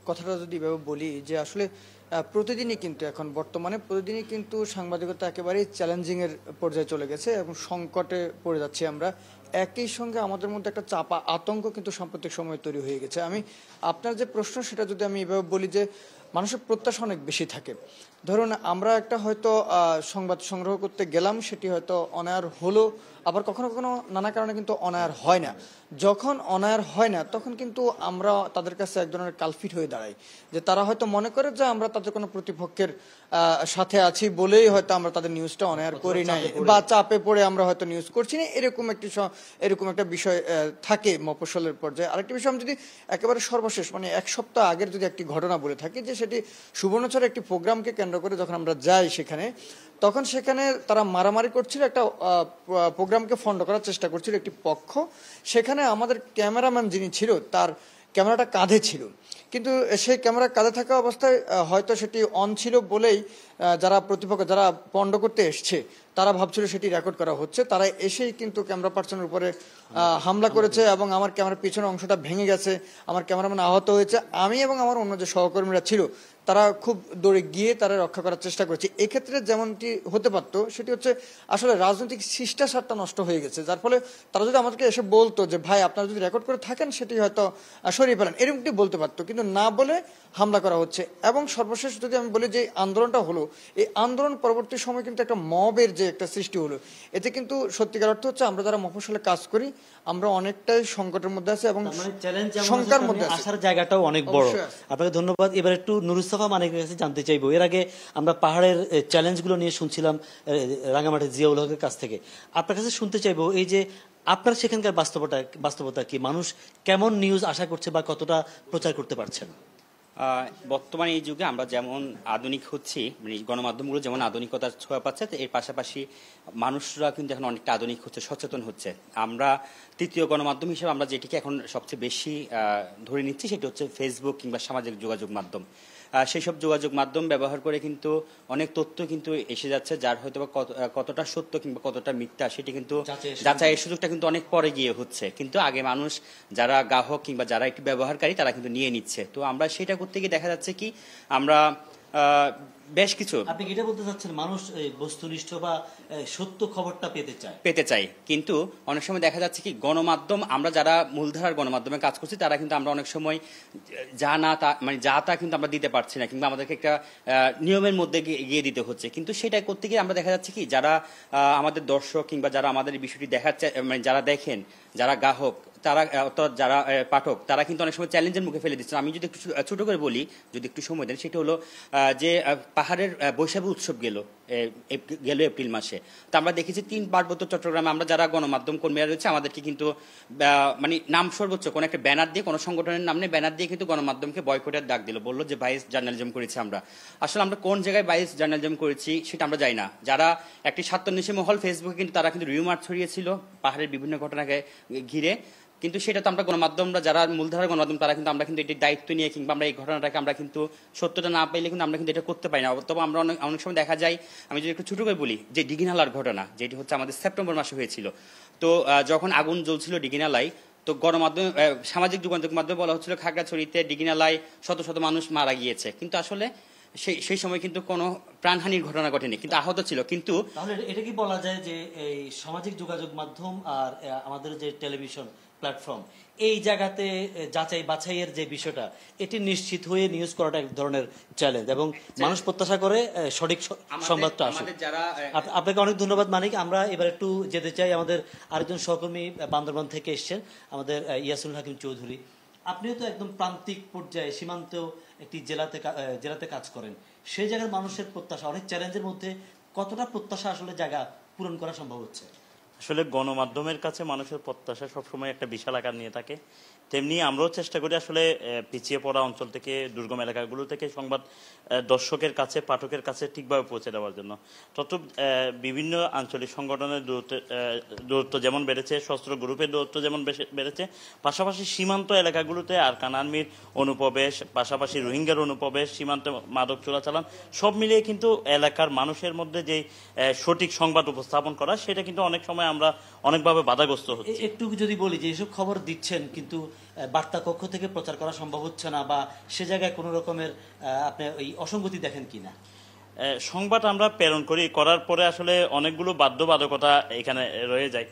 কথাটা যদি এভাবে বলি, যে আসলে প্রতিদিনই কিন্তু এখন বর্তমানে প্রতিদিনই কিন্তু সাংবাদিকতা একেবারেই চ্যালেঞ্জিং এর পর্যায়ে চলে গেছে এবং সংকটে পড়ে যাচ্ছি আমরা। একই সঙ্গে আমাদের মধ্যে একটা চাপা আতঙ্ক কিন্তু সাম্প্রতিক সময় তৈরি হয়ে গেছে। আমি আপনার যে প্রশ্ন সেটা যদি আমি এভাবে বলি যে মানুষের প্রত্যাশা অনেক বেশি থাকে। ধরুন আমরা একটা হয়তো সংবাদ সংগ্রহ করতে গেলাম, সেটি হয়তো অনায়ার হলো, আবার কখনো কখনো নানা কারণে কিন্তু অনায়ার হয় না। যখন অনায়ার হয় না তখন কিন্তু আমরা তাদের কাছে এক ধরনের কালফিট হয়ে দাঁড়াই, যে তারা হয়তো মনে করে যে আমরা তাদের কোনো প্রতিপক্ষের সাথে আছি বলেই হয়তো আমরা তাদের নিউজটা অনায়ার করি নাই, বা চাপে পড়ে আমরা হয়তো নিউজ করছি না, এরকম একটা বিষয় থাকে মফস্বলের পর্যায়ে। আরেকটি বিষয় আমি যদি একেবারে সর্বশেষ মানে এক সপ্তাহ আগের যদি একটি ঘটনা বলে থাকি, যে সেটি সুবর্ণচরের একটি প্রোগ্রামকে কেন্দ্র করে যখন আমরা যাই সেখানে, তখন সেখানে তারা মারামারি করছিল, একটা প্রোগ্রামকে ফন্ড করার চেষ্টা করছিল একটি পক্ষ। সেখানে আমাদের ক্যামেরাম্যান যিনি ছিল তার ক্যামেরাটা কাঁধে ছিল, কিন্তু সেই ক্যামেরা কাঁধে থাকা অবস্থায় হয়তো সেটি অন ছিল বলেই যারা প্রতিপক্ষ, যারা পণ্ড করতে এসছে, তারা ভাবছিল সেটি রেকর্ড করা হচ্ছে। তারা এসেই কিন্তু ক্যামেরা পার্সনের উপরে হামলা করেছে এবং আমার ক্যামেরার পিছনের অংশটা ভেঙে গেছে, আমার ক্যামেরাম্যান আহত হয়েছে। আমি এবং আমার অন্য যে সহকর্মীরা ছিল তারা খুব দৌড়ে গিয়ে তারা রক্ষা করার চেষ্টা করেছে। এক্ষেত্রে যেমনটি হতে পারতো সেটি হচ্ছে আসলে রাজনৈতিক শিষ্টাচারটা নষ্ট হয়ে গেছে, যার ফলে তারা যদি আমাদেরকে এসে বলতো যে ভাই আপনারা যদি রেকর্ড করে থাকেন সেটি হয়তো সরিয়ে ফেলেন, এরকমটি বলতে পারতো, কিন্তু না বলে হামলা করা হচ্ছে। এবং সর্বশেষ যদি আমি বলি যে আন্দোলনটা হলো, এই আন্দোলন পরবর্তী সময় কিন্তু একটা মবের যে একটা সৃষ্টি হলো, এতে কিন্তু সত্যিকার অর্থ হচ্ছে আমরা যারা মফস্বলে কাজ করি আমরা অনেকটাই সংকটের মধ্যে আছি এবং শঙ্কার মধ্যে আছি। আসার জায়গাটাও অনেক বড়। আপনাকে ধন্যবাদ। এবার একটু নুরুস্তফা মানিকের কাছে জানতে চাইবো, এর আগে আমরা পাহাড়ের চ্যালেঞ্জগুলো নিয়ে শুনছিলাম রাঙামাটির জিয়াউল হকের কাছ থেকে। আপনার কাছে শুনতে চাইবো এই যে আপনার সেখানকার বাস্তবতা কি, মানুষ কেমন নিউজ আশা করছে বা কতটা প্রচার করতে পারছেন? বর্তমানে এই যুগে আমরা যেমন আধুনিক হচ্ছি, মানে গণমাধ্যমগুলো যেমন আধুনিকতার ছোঁয়া পাচ্ছে, এর পাশাপাশি মানুষরা কিন্তু এখন অনেকটা আধুনিক হচ্ছে, সচেতন হচ্ছে। আমরা তৃতীয় গণমাধ্যম হিসেবে আমরা যেটিকে এখন সবচেয়ে বেশি ধরে নিচ্ছি সেটি হচ্ছে ফেসবুক কিংবা সামাজিক যোগাযোগ মাধ্যম। সেই সব যোগাযোগ মাধ্যম ব্যবহার করে কিন্তু অনেক তথ্য কিন্তু এসে যাচ্ছে, যার হয়তো কতটা সত্য কিংবা কতটা মিথ্যা সেটি কিন্তু যাচাইয়ের সুযোগটা কিন্তু অনেক পরে গিয়ে হচ্ছে। কিন্তু আগে মানুষ যারা গ্রাহক কিংবা যারা একটু ব্যবহারকারী তারা কিন্তু নিয়ে নিচ্ছে। তো আমরা সেটা করতে গিয়ে দেখা যাচ্ছে কি আমরা বেশ কিছু, আপনি এটা বলতে চাচ্ছেন মানুষ বস্তুনিষ্ঠ বা সত্য খবরটা পেতে চায়, কিন্তু অনেক সময় দেখা যাচ্ছে কি গণমাধ্যম, আমরা যারা মূলধারার গণমাধ্যমে কাজ করছি তারা কিন্তু আমরা অনেক সময় যা তা কিন্তু আমরা দিতে পারছি না, কিংবা আমাদেরকে একটা নিয়মের মধ্যে গিয়ে দিতে হচ্ছে। কিন্তু সেটা করতে গিয়ে আমরা দেখা যাচ্ছে কি যারা আমাদের দর্শক কিংবা যারা আমাদের এই বিষয়টি দেখাচ্ছে, মানে যারা দেখেন, যারা গ্রাহক, তারা অর্থাৎ যারা পাঠক, তারা কিন্তু অনেক সময় চ্যালেঞ্জের মুখে ফেলে দিচ্ছে। আমি যদি একটু ছোট করে বলি, যদি একটু সময় দেন, সেটা হলো যে পাহাড়ের বৈশাখী উৎসব গেল এপ্রিল মাসে। তো আমরা দেখেছি 3 পার্বত্য চট্টগ্রামে আমরা যারা গণমাধ্যম কর্মীরা রয়েছে আমাদেরকে কিন্তু মানে নাম সর্বোচ্চ কোনো একটা ব্যানার দিয়ে, কোনো সংগঠনের নাম নিয়ে ব্যানার দিয়ে কিন্তু গণমাধ্যমকে বয়কটের ডাক দিল, বললো যে বাইস জার্নালিজম করেছি আমরা। আসলে আমরা কোন জায়গায় বাইস জার্নালিজম করেছি সেটা আমরা জানি না। যারা একটি স্বার্থান্বেষী মহল ফেসবুকে কিন্তু তারা কিন্তু রিউমার ছড়িয়েছিল পাহাড়ের বিভিন্ন ঘটনাকে ঘিরে, কিন্তু সেটা তো আমরা গণমাধ্যমরা যারা মূলধারার গণমাধ্যম তারা কিন্তু আমরা কিন্তু এটি দায়িত্ব নিয়ে কিংবা আমরা এই ঘটনাটাকে আমরা কিন্তু সত্যটা না পাইলে কিন্তু আমরা কিন্তু এটা করতে পারি না। তবে আমরা অনেক সময় দেখা যায়, আমি যদি একটু ছোট করে বলি, যে ডিগিনালার ঘটনা যেটি হচ্ছে আমাদের সেপ্টেম্বর মাসে হয়েছিল। তো যখন আগুন জ্বলছিল ডিগিনালায়, তো গণমাধ্যম সামাজিক যোগাযোগ মাধ্যমে বলা হচ্ছিল খাগড়াছড়িতে ডিগিনালায় শত শত মানুষ মারা গিয়েছে, কিন্তু আসলে সেই সময় কিন্তু কোনো প্রাণহানির ঘটনা ঘটেনি, কিন্তু আহত ছিল। কিন্তু তাহলে এটা কি বলা যায় যে এই সামাজিক যোগাযোগ মাধ্যম আর আমাদের যে টেলিভিশন প্ল্যাটফর্ম, এই জায়গাতে যাচাই বাছাইয়ের যে বিষয়টা, এটি নিশ্চিত হয়ে নিউজ করাটা এক ধরনের চ্যালেঞ্জ, এবং মানুষ প্রত্যাশা করে সঠিক সংবাদটা আসে। আপনাকে অনেক ধন্যবাদ মানিক। আমরা এবার একটু যেতে চাই, আমাদের আরেকজন সহকর্মী বান্দরবান থেকে এসছেন, আমাদের ইয়াসুল হাকিম চৌধুরী। আপনিও তো একদম প্রান্তিক পর্যায়ে সীমান্ত একটি জেলাতে কাজ করেন, সেই জায়গার মানুষের প্রত্যাশা, অনেক চ্যালেঞ্জের মধ্যে কতটা প্রত্যাশা আসলে জায়গা পূরণ করা সম্ভব হচ্ছে? আসলে গণমাধ্যমের কাছে মানুষের প্রত্যাশা সবসময় একটা বিশাল আকার নিয়ে থাকে, তেমনি আমরাও চেষ্টা করি আসলে পিছিয়ে পড়া অঞ্চল থেকে, দুর্গম এলাকাগুলো থেকে সংবাদ দর্শকের কাছে, পাঠকের কাছে ঠিকভাবে পৌঁছে দেওয়ার জন্য। তত বিভিন্ন আঞ্চলিক সংগঠনের দূরত্ব যেমন বেড়েছে, সশস্ত্র গ্রুপের দূরত্ব যেমন বেড়েছে, পাশাপাশি সীমান্ত এলাকাগুলোতে আরকান আর্মির অনুপ্রবেশ, পাশাপাশি রোহিঙ্গার অনুপ্রবেশ, সীমান্তে মাদক চোরাচালান, সব মিলিয়ে কিন্তু এলাকার মানুষের মধ্যে যে সঠিক সংবাদ উপস্থাপন করা, সেটা কিন্তু অনেক সময় আমরা অনেকভাবে বাধাগ্রস্ত হচ্ছি। একটু যদি বলি যে এসব খবর দিচ্ছেন কিন্তু বার্তা কক্ষ থেকে প্রচার করা সম্ভব হচ্ছে না, বা সে জায়গায় কোনো রকমের আপনি এই অসঙ্গতি দেখেন কিনা? সংবাদ আমরা প্রেরণ করার পরে আসলে অনেকগুলো বাধ্যবাধকতা এখানে রয়ে যায়।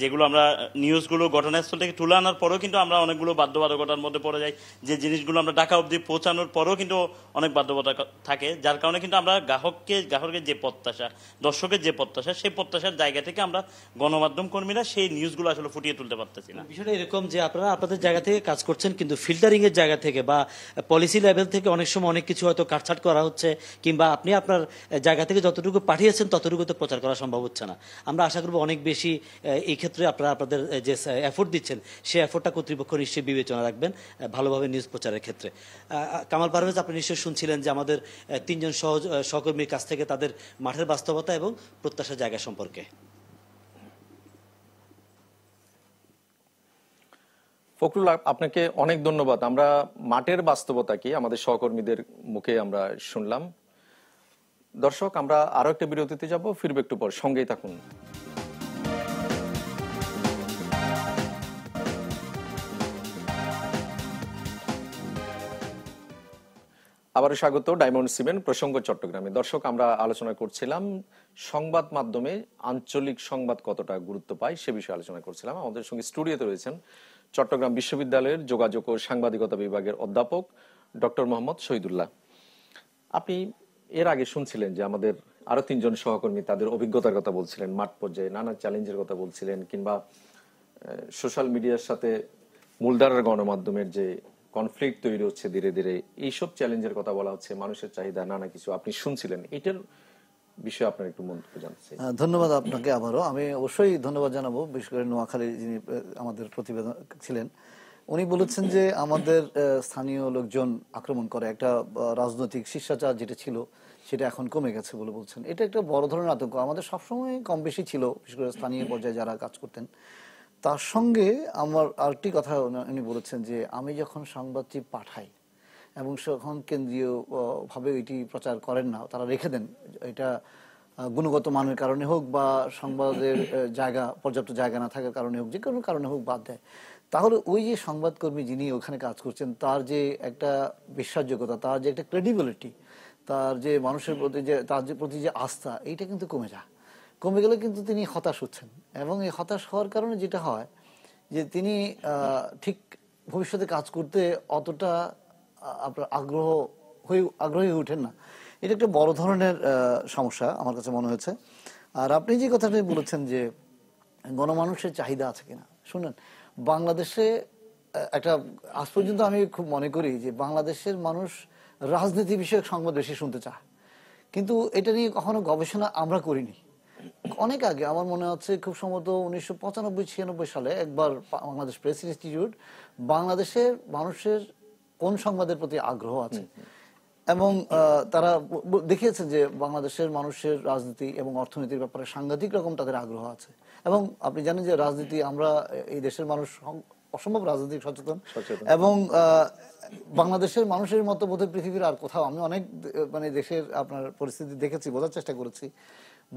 যেগুলো আমরা নিউজগুলো ঘটনাস্থল থেকে তুলে আনার পরেও কিন্তু আমরা অনেকগুলো বাধ্যবাধকতার মধ্যে পড়ে যাই, যে জিনিসগুলো আমরা ঢাকা অবধি পৌঁছানোর পরেও কিন্তু অনেক বাধ্যবাধকতা থাকে, যার কারণে কিন্তু আমরা গ্রাহকের যে প্রত্যাশা, দর্শকের যে প্রত্যাশা, সেই প্রত্যাশার জায়গা থেকে আমরা গণমাধ্যম কর্মীরা সেই নিউজগুলো আসলে ফুটিয়ে তুলতে পারতেছি না। বিষয়টা এরকম যে আপনারা আপনাদের জায়গা থেকে কাজ করছেন, কিন্তু ফিল্টারিং এর জায়গা থেকে বা পলিসি লেভেল থেকে অনেক সময় অনেক কিছু হয়তো কাটছাট করা হচ্ছে, কিংবা আপনি আপনার জায়গা থেকে যতটুকু পাঠিয়েছেন ততটুকু তো প্রচার করা সম্ভব হচ্ছে না। আমরা আশা করব অনেক বেশি এই ক্ষেত্রে আপনারা আপনাদের যে এফোর্ট দিচ্ছেন সেই এফোর্টটা কর্তৃপক্ষ নিশ্চয়ই বিবেচনা রাখবেন ভালোভাবে নিউজ প্রচারের ক্ষেত্রে। কামাল পারভেজ, আপনি নিশ্চয়ই শুনছিলেন যে আমাদের তিনজন সহকর্মীর কাছ থেকে তাদের মাঠের বাস্তবতা এবং প্রত্যাশার জায়গা সম্পর্কে। ফখরুল, আপনাকে অনেক ধন্যবাদ। আমরা মাঠের বাস্তবতা কি আমাদের সহকর্মীদের মুখে আমরা শুনলাম। দর্শক, আমরা আরো একটা বিরতিতে যাব, ফিরবে একটু পর, সঙ্গেই থাকুন। আবারও স্বাগত ডায়মন্ড সিমেন্ট প্রসঙ্গ চট্টগ্রামে। দর্শক, আমরা আলোচনা করছিলাম সংবাদ মাধ্যমে আঞ্চলিক সংবাদ কতটা গুরুত্ব পায় সে বিষয়ে আলোচনা করছিলাম। আমাদের সঙ্গে স্টুডিওতে রয়েছেন চট্টগ্রাম বিশ্ববিদ্যালয়ের যোগাযোগ ও সাংবাদিকতা বিভাগের অধ্যাপক ডক্টর মোহাম্মদ শহীদুল্লাহ। আপনি এর আগে শুনছিলেন যে আমাদের আরো তিনজন সহকর্মী তাদের অভিজ্ঞতার কথা বলছিলেন, মাঠ পর্যায়ে নানা চ্যালেঞ্জের কথা বলছিলেন, কিংবা সোশ্যাল মিডিয়ার সাথে মূলধারার গণমাধ্যমের যে কনফ্লিক্ট তৈরি হচ্ছে ধীরে ধীরে, এইসব চ্যালেঞ্জের কথা বলা হচ্ছে, মানুষের চাহিদা নানা কিছু আপনি শুনছিলেন। এটার বিষয়ে আপনার একটু মন্তব্য জানতে চাই। ধন্যবাদ আপনাকে। আবারও আমি অবশ্যই ধন্যবাদ জানাবো, বিশেষ করে নোয়াখালী যিনি আমাদের প্রতিবেদন ছিলেন, উনি বলেছেন যে আমাদের স্থানীয় লোকজন আক্রমণ করে, একটা রাজনৈতিক শিষ্টাচার যেটা ছিল সেটা এখন কমে গেছে বলে বলছেন। এটা একটা বড় ধরনের আতঙ্ক আমাদের সবসময় কম বেশি ছিল, বিশেষ করে স্থানীয় পর্যায়ে যারা কাজ করতেন। তার সঙ্গে আমার আরেকটি কথা উনি বলেছেন যে আমি যখন সংবাদটি পাঠাই এবং যখন কেন্দ্রীয় ভাবে এটি প্রচার করেন না, তারা রেখে দেন, এটা গুণগত মানের কারণে হোক বা সংবাদের জায়গা পর্যাপ্ত জায়গা না থাকার কারণে হোক, যে কোনো কারণে হোক বাদ দেয়, তাহলে ওই যে সংবাদকর্মী যিনি ওখানে কাজ করছেন তার যে একটা বিশ্বাসযোগ্যতা, তার যে একটা ক্রেডিবিলিটি, তার যে মানুষের প্রতি যে তার যে প্রতি যে আস্থা, এইটা কিন্তু কমে যায়। কমে গেলে কিন্তু তিনি হতাশ হচ্ছেন, এবং এই হতাশ হওয়ার কারণে যেটা হয় যে তিনি ঠিক ভবিষ্যতে কাজ করতে অতটা আপনার আগ্রহী উঠেন না। এটা একটা বড় ধরনের সমস্যা আমার কাছে মনে হয়েছে। আর আপনি যে কথাটা বলেছেন যে গণমানুষের চাহিদা আছে কিনা, শুনেন, বাংলাদেশে একটা আজ পর্যন্ত আমি খুব মনে করি যে বাংলাদেশের মানুষ রাজনীতি বিষয়ক সংবাদ বেশি শুনতে চায়, কিন্তু এটা নিয়ে কখনো গবেষণা আমরা করিনি। অনেক আগে আমার মনে হচ্ছে খুব সম্ভবত 1995-96 সালে একবার বাংলাদেশ প্রেস ইনস্টিটিউট বাংলাদেশের মানুষের কোন সংবাদের প্রতি আগ্রহ আছে এবং তারা দেখিয়েছে যে বাংলাদেশের মানুষের রাজনীতি এবং অর্থনীতির ব্যাপারে সাংঘাতিক রকম তাদের আগ্রহ আছে। এবং আপনি জানেন যে রাজনীতি, আমরা এই দেশের মানুষ অসম্ভব রাজনৈতিক সচেতন, এবং বাংলাদেশের মানুষের মতো বোধহয় পৃথিবীর আর কোথাও আমি অনেক মানে দেশের আপনার পরিস্থিতি দেখেছি, বোঝার চেষ্টা করেছি,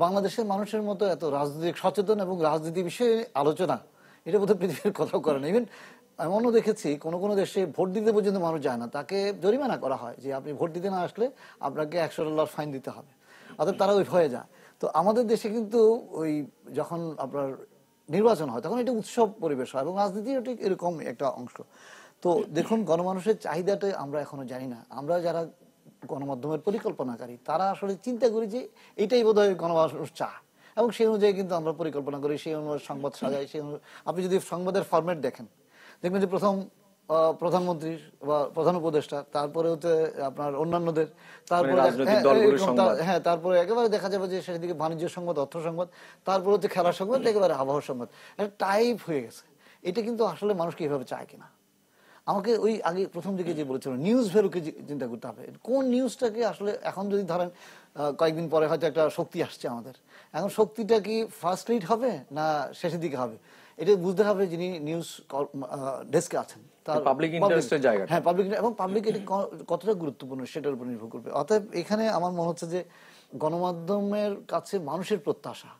বাংলাদেশের মানুষের মতো এত রাজনৈতিক সচেতন এবং রাজনীতি বিষয়ে আলোচনা এটা বোধহয় পৃথিবীর কোথাও করে না। ইভেন এমনও দেখেছি কোন কোন দেশে ভোট দিতে পর্যন্ত মানুষ যায় না, তাকে জরিমানা করা হয় যে আপনি ভোট দিতে না আসলে আপনাকে $100 ফাইন দিতে হবে, অর্থাৎ তারা ওই ভয়ে যায়। তো আমাদের দেশে কিন্তু ওই যখন আপনার নির্বাচন হয় তখন এটা উৎসব পরিবেশ হয়, এবং রাজনীতিও ঠিক এরকম একটা অংশ। তো দেখুন, গণমানুষের চাহিদাটা আমরা এখনো জানি না। আমরা যারা গণমাধ্যমের পরিকল্পনাকারী তারা আসলে চিন্তা করি যে এটাই বোধহয় গণমানুষ চায়, এবং সেই অনুযায়ী কিন্তু আমরা পরিকল্পনা করি, সেই অনুযায়ী সংবাদ সাজাই। আপনি যদি সংবাদের ফরম্যাট দেখেন, দেখবেন যে প্রথম প্রধানমন্ত্রী বা প্রধান উপদেষ্টা, তারপরে হচ্ছে আপনার অন্যান্যদের, তারপরে হ্যাঁ, তারপরে একেবারে দেখা যাবে যে সেদিকে বাণিজ্য সংবাদ, অর্থ সংবাদ, তারপরে হচ্ছে খেলার সংবাদ, একেবারে আবহাওয়া সংবাদ, একটা টাইপ হয়ে গেছে। এটা কিন্তু আসলে মানুষকে এভাবে চায় কিনা। আমাকে ওই আগে প্রথম দিকে যে বলেছিল নিউজ ভ্যালুকে চিন্তা করতে হবে, কোন নিউজটাকে আসলে এখন যদি ধরেন কয়েকদিন পরে হয়তো একটা শক্তি আসছে আমাদের, এখন শক্তিটা কি ফার্স্ট লিড হবে না শেষের দিকে হবে, এটা বুঝতে হবে যিনি নিউজ ডেস্কে আছেন তার পাবলিক ইন্টারেস্টের জায়গা, হ্যাঁ পাবলিক, এবং পাবলিক এটা কতটা গুরুত্বপূর্ণ সেটার উপর নির্ভর করবে। অতএব এখানে আমার মনে হচ্ছে যে গণমাধ্যমের কাছে মানুষের প্রত্যাশা,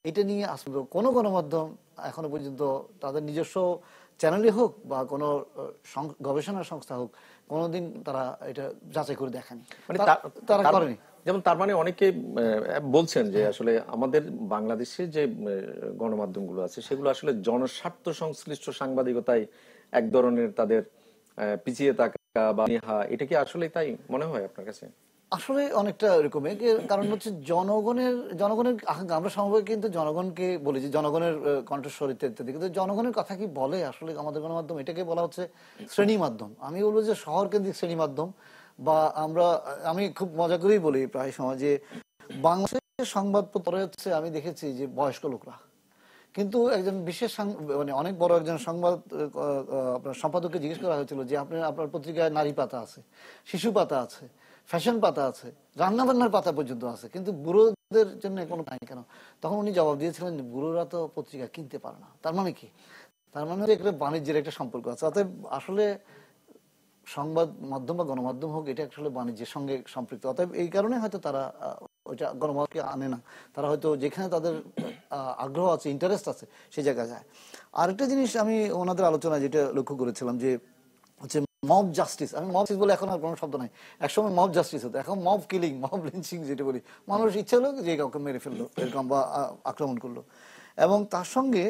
এটা নিয়ে আসলে কোনো গণমাধ্যম এখনো পর্যন্ত তাদের নিজস্ব চ্যানেলে হোক বা কোনো গবেষণা সংস্থা হোক কোনোদিন তারা এটা যাচাই করে দেখেনি, তারা করেনি। যেমন তার মানে অনেকে বলছেন যে আসলে আমাদের বাংলাদেশে যে গণমাধ্যমগুলো আছে সেগুলো আসলে জনস্বার্থ সংশ্লিষ্ট সাংবাদিকতায় এক ধরনের তাদের পিছিয়ে থাকা বা নেহা, এটা কি আসলে তাই মনে হয় আপনার কাছে? আসলে অনেকটা এরকমই, কারণ হচ্ছে জনগণের আকাঙ্ক্ষা। আমরা সম্ভবত কিন্তু জনগণকে বলি যে জনগণের কণ্ঠস্বর ইত্যাদি, কিন্তু জনগণের কথা কি বলে আসলে আমাদের গণমাধ্যম? এটাকে বলা হচ্ছে শ্রেণী মাধ্যম। আমি বলবো যে শহর কেন্দ্রিক শ্রেণী মাধ্যম। বা আমি খুব মজা করেই বলি প্রায় সময় যে বাংলাদেশের সংবাদপত্র হচ্ছে, আমি দেখেছি যে বয়স্ক লোকরা, কিন্তু একজন বিশেষ মানে অনেক বড় একজন সংবাদ আপনার সম্পাদককে জিজ্ঞেস করা হয়েছিল যে আপনার পত্রিকায় নারী পাতা আছে, শিশু পাতা আছে, ফ্যাশন পাতা আছে, রান্না বান্নার পাতা পর্যন্ত আছে, কিন্তু বুড়োদের জন্য কোনো নাই কেন? তখন উনি জবাব দিয়েছিলেন যে বুড়োরা তো পত্রিকা কিনতে পারে না। তার মানে কি? তার মানে একটা বাণিজ্যের একটা সম্পর্ক আছে। অতএব আসলে সংবাদ মাধ্যম বা গণমাধ্যম হোক, এটা আসলে বাণিজ্যের সঙ্গে সম্পৃক্ত। অতএব এই কারণে হয়তো তারা ওইটা গণমাধ্যমকে আনে না। তারা হয়তো যেখানে তাদের আগ্রহ আছে, ইন্টারেস্ট আছে, সেই জায়গায় যায়। আরেকটা জিনিস আমি ওনাদের আলোচনায় যেটা লক্ষ্য করেছিলাম যে হচ্ছে মব জাস্টিস। আমি মব বলে এখন আর কোনো শব্দ নাই, একসময় মব জাস্টিস হতো, এখন মব কিলিং, মব লিঞ্চিং যেটা বলি। মানুষ ইচ্ছা হলো যে কাউকে মেরে ফেললো এরকম বা আক্রমণ করলো। এবং তার সঙ্গে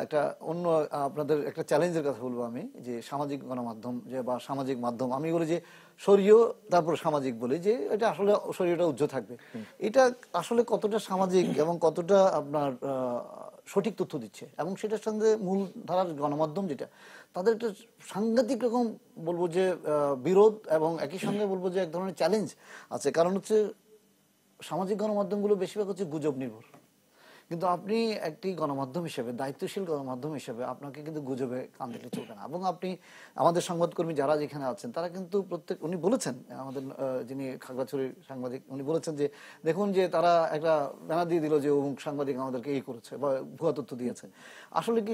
একটা অন্য আপনাদের একটা চ্যালেঞ্জের কথা বলবো আমি, যে সামাজিক গণমাধ্যম যে বা সামাজিক মাধ্যম, আমি বলি যে শরীয় তারপর সামাজিক বলি, যে এটা আসলে শরীয়টা উজ্জ্বল থাকবে। এটা আসলে কতটা সামাজিক এবং কতটা আপনার সঠিক তথ্য দিচ্ছে, এবং সেটার সঙ্গে মূল ধারার গণমাধ্যম যেটা, তাদের একটা সাংঘাতিক রকম বলবো যে বিরোধ, এবং একই সঙ্গে বলবো যে এক ধরনের চ্যালেঞ্জ আছে। কারণ হচ্ছে সামাজিক গণমাধ্যমগুলো বেশিরভাগ হচ্ছে গুজব নির্ভর, কিন্তু আপনি একটি গণমাধ্যম হিসেবে, দায়িত্বশীল গণমাধ্যম হিসেবে আপনাকে কিন্তু গুজবে কান দিলে চলবে না। এবং আপনি আমাদের সংবাদকর্মী যারা যেখানে আছেন তারা কিন্তু উনি বলেছেন, আমাদের যিনি খাগড়াছড়ির সাংবাদিক, উনি বলেছেন যে দেখুন যে তারা একটা ব্যানার দিয়ে দিল যে অমুক সাংবাদিক আমাদেরকে এই করেছে বা ভুয়া তথ্য দিয়েছে। আসলে কি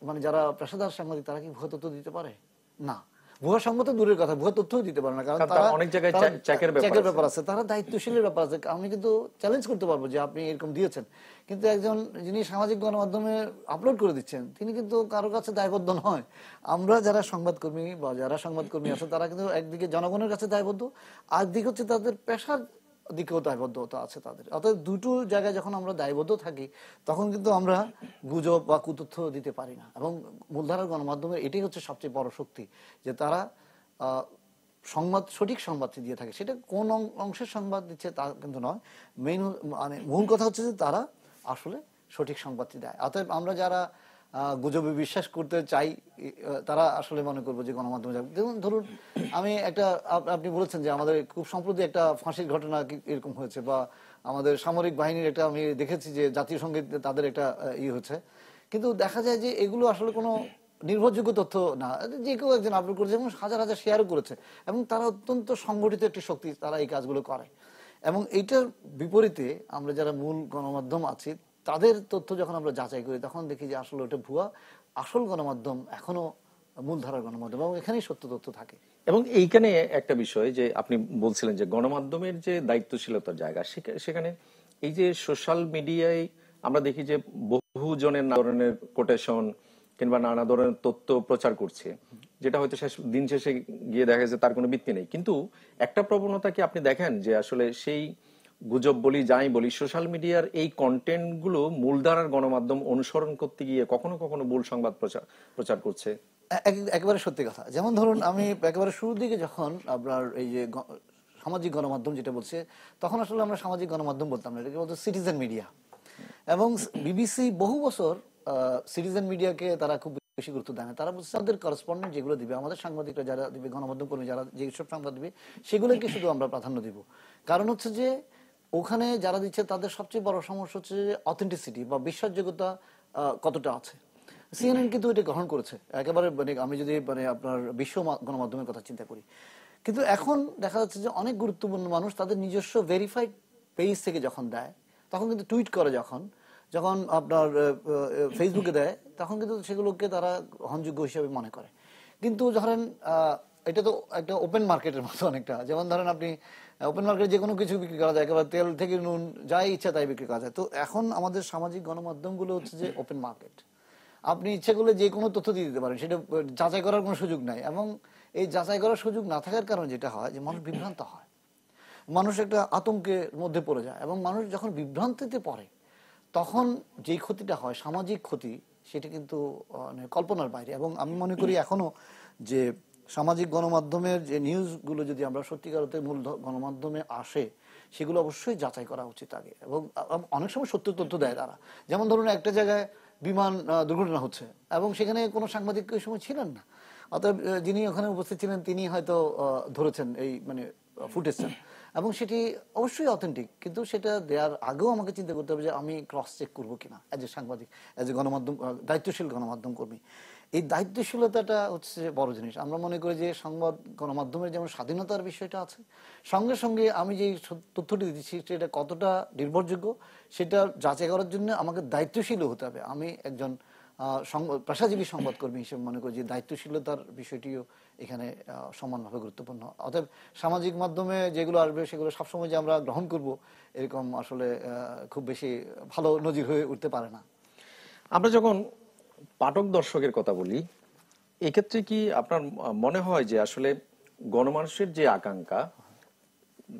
মানে যারা পেশাদার সাংবাদিক তারা কি ভুয়া তথ্য দিতে পারে? না। ভুয়া সংবাদ দূরের কথা, ভুয়া তথ্যও দিতে পারে না, কারণ তারা অনেক জায়গায় চেকের ব্যাপার আছে, তারা দায়িত্বশীলের ব্যাপার আছে। আমি কিন্তু চ্যালেঞ্জ করতে পারবো যে আপনি এরকম দিয়েছেন, কিন্তু একজন যিনি সামাজিক গণমাধ্যমে আপলোড করে দিচ্ছেন তিনি কিন্তু কারো কাছে দায়বদ্ধ নয়। আমরা যারা সংবাদকর্মী বা যারা সংবাদকর্মী আছে তারা কিন্তু একদিকে জনগণের কাছে দায়বদ্ধ, আর দিকে হচ্ছে তাদের পেশার দিকেও দায়বদ্ধতা আছে তাদের। অর্থাৎ দুটো জায়গায় যখন আমরা দায়বদ্ধ থাকি তখন কিন্তু আমরা গুজব বা কুতথ্য দিতে পারি না। এবং মূলধারার গণমাধ্যমের এটাই হচ্ছে সবচেয়ে বড় শক্তি, যে তারা সংবাদ, সঠিক সংবাদটি দিয়ে থাকে। সেটা কোন অংশের সংবাদ দিচ্ছে তা কিন্তু নয়, মেইন মানে মূল কথা হচ্ছে যে তারা আসলে সঠিক সংবাদটি দেয়। অতএব আমরা যারা গুজবে বিশ্বাস করতে চাই তারা আসলে মনে করবো যে গণমাধ্যমে যাবে। যেমন ধরুন আমি একটা, আপনি বলেছেন যে আমাদের খুব সম্প্রতি একটা ফাঁসির ঘটনা এরকম হয়েছে, বা আমাদের সামরিক বাহিনীর একটা, আমি দেখেছি যে জাতীয় সঙ্গীত তাদের একটা হচ্ছে, কিন্তু দেখা যায় যে এগুলো আসলে কোনো নির্ভরযোগ্য তথ্য না, যে কেউ একজন আপলোড করেছে এবং হাজার হাজার শেয়ারও করেছে, এবং তারা অত্যন্ত সংগঠিত একটি শক্তি, তারা এই কাজগুলো করে। এবং এইটার বিপরীতে আমরা যারা মূল গণমাধ্যম আছি তাদের তথ্য যখন আমরা যাচাই করি তখন দেখি যে আসলে ওটা ভুয়া, আসল গণমাধ্যম এখনো মূলধারার গণমাধ্যম, এবং এখানেই সত্য তথ্য থাকে। এবং এইখানে একটা বিষয় যে আপনি বলছিলেন যে গণমাধ্যমের যে দায়িত্বশীলতার জায়গা, সেখানে এই যে সোশ্যাল মিডিয়ায় আমরা দেখি যে বহু জনের নানা ধরনের কোটেশন কিংবা নানা ধরনের তথ্য প্রচার করছে, যেটা হয়তো দিন শেষে গিয়ে দেখা যাচ্ছে তার কোনো ভিত্তি নেই। কিন্তু একটা প্রবণতা কি আপনি দেখেন যে আসলে সেই গুজব বলি যাই বলি, সোশ্যাল মিডিয়ার এই কন্টেন্ট গুলো মূলধারার গণমাধ্যম অনুসরণ করতে গিয়ে কখনো কখনো ভুল সংবাদ প্রচার করছে? একেবারে সত্যি কথা। যেমন ধরুন আমি একেবারে শুরুর দিকে যখন আপনার এই যে সামাজিক গণমাধ্যম যেটা বলছে, তখন আসলে আমরা সামাজিক গণমাধ্যম বলতাম না, এটাকে বলতো সিটিজেন মিডিয়া। এবং বিবিসি বহু বছর সিটিজেন মিডিয়াকে তারা খুব বেশি গুরুত্ব দেয় না। তারা বলছে আমাদের করেসপন্ডেন্ট যেগুলো দিবে, আমাদের সাংবাদিকরা যারা দিবে, গণমাধ্যম কর্মী যারা যেসব সংবাদ দিবে সেগুলোকে শুধু আমরা প্রাধান্য দিব। কারণ হচ্ছে যে ওখানে যারা দিচ্ছে তাদের সবচেয়ে বড় সমস্যা হচ্ছে অথেন্টিসিটি বা বিশ্বাসযোগ্যতা কতটা আছে। সিএনএন কিন্তু এটা গ্রহণ করেছে একেবারে, মানে আমি যদি মানে আপনার বিশ্ব গণমাধ্যমের কথা চিন্তা করি। কিন্তু এখন দেখা যাচ্ছে যে অনেক গুরুত্বপূর্ণ মানুষ তাদের নিজস্ব ভেরিফাইড পেজ থেকে যখন দেয়, তখন কিন্তু টুইট করে, যখন আপনার ফেসবুকে দেয়, তখন কিন্তু সেগুলোকে তারা গ্রহণযোগ্য হিসেবে মনে করে। কিন্তু ধরেন এটা তো একটা ওপেন মার্কেটের মতো অনেকটা, যেমন ধরেন আপনি ওপেন মার্কেটে যে কোনো কিছু বিক্রি করা যায়, একেবারে তেল থেকে নুন যাই ইচ্ছা তাই বিক্রি করা যায়। তো এখন আমাদের সামাজিক গণমাধ্যমগুলো হচ্ছে যে ওপেন মার্কেট, আপনি ইচ্ছে করলে যে কোনো তথ্য দিয়ে দিতে পারেন, সেটা যাচাই করার কোনো সুযোগ নাই। এবং এই যাচাই করার সুযোগ না থাকার কারণে যেটা হয় যে মানুষ বিভ্রান্ত হয়। মানুষ একটা আতঙ্কের মধ্যে পড়ে যায়, এবং মানুষ যখন বিভ্রান্তিতে পড়ে তখন যেই ক্ষতিটা হয়, সামাজিক ক্ষতি, সেটা কিন্তু মানে কল্পনার বাইরে। এবং আমি মনে করি এখনো যে সামাজিক গণমাধ্যমের যে নিউজগুলো যদি আমরা সত্যিকার অর্থে মূল গণমাধ্যমে আসে, সেগুলো অবশ্যই যাচাই করা উচিত আগে। এবং অনেক সময় সত্য তথ্য দেয় তারা। যেমন ধরুন একটা জায়গায় বিমান দুর্ঘটনা হচ্ছে এবং সেখানে কোনো সাংবাদিক ওই সময় ছিলেন না, অতএব যিনি ওখানে উপস্থিত ছিলেন তিনি হয়তো ধরেছেন এই মানে ফুটেজটা, এবং সেটি অবশ্যই অথেন্টিক, কিন্তু সেটা দেওয়ার আগেও আমাকে চিন্তা করতে হবে যে আমি ক্রস চেক করবো কিনা অ্যাজ এ সাংবাদিক, অ্যাজ এ গণমাধ্যম, দায়িত্বশীল গণমাধ্যম কর্মী। এই দায়িত্বশীলতাটা হচ্ছে বড় জিনিস। আমরা মনে করি যে সংবাদ গণমাধ্যমের যেমন স্বাধীনতার বিষয়টা আছে, সঙ্গে সঙ্গে আমি যে তথ্যটি দিচ্ছি সেটা কতটা নির্ভরযোগ্য সেটা যাচাই করার জন্য আমাকে দায়িত্বশীল হতে হবে। আমি একজন পেশাজীবী সংবাদকর্মী হিসেবে মনে করি যে দায়িত্বশীলতার বিষয়টিও এখানে সমানভাবে গুরুত্বপূর্ণ। অতএব সামাজিক মাধ্যমে যেগুলো আসবে সেগুলো সবসময় যে আমরা গ্রহণ করব এরকম আসলে খুব বেশি ভালো নজির হয়ে উঠতে পারে না। আমরা যখন পাঠক দর্শকের কথা বলি, এক্ষেত্রে কি আপনার মনে হয় যে আসলে গণমানুষের যে আকাঙ্ক্ষা,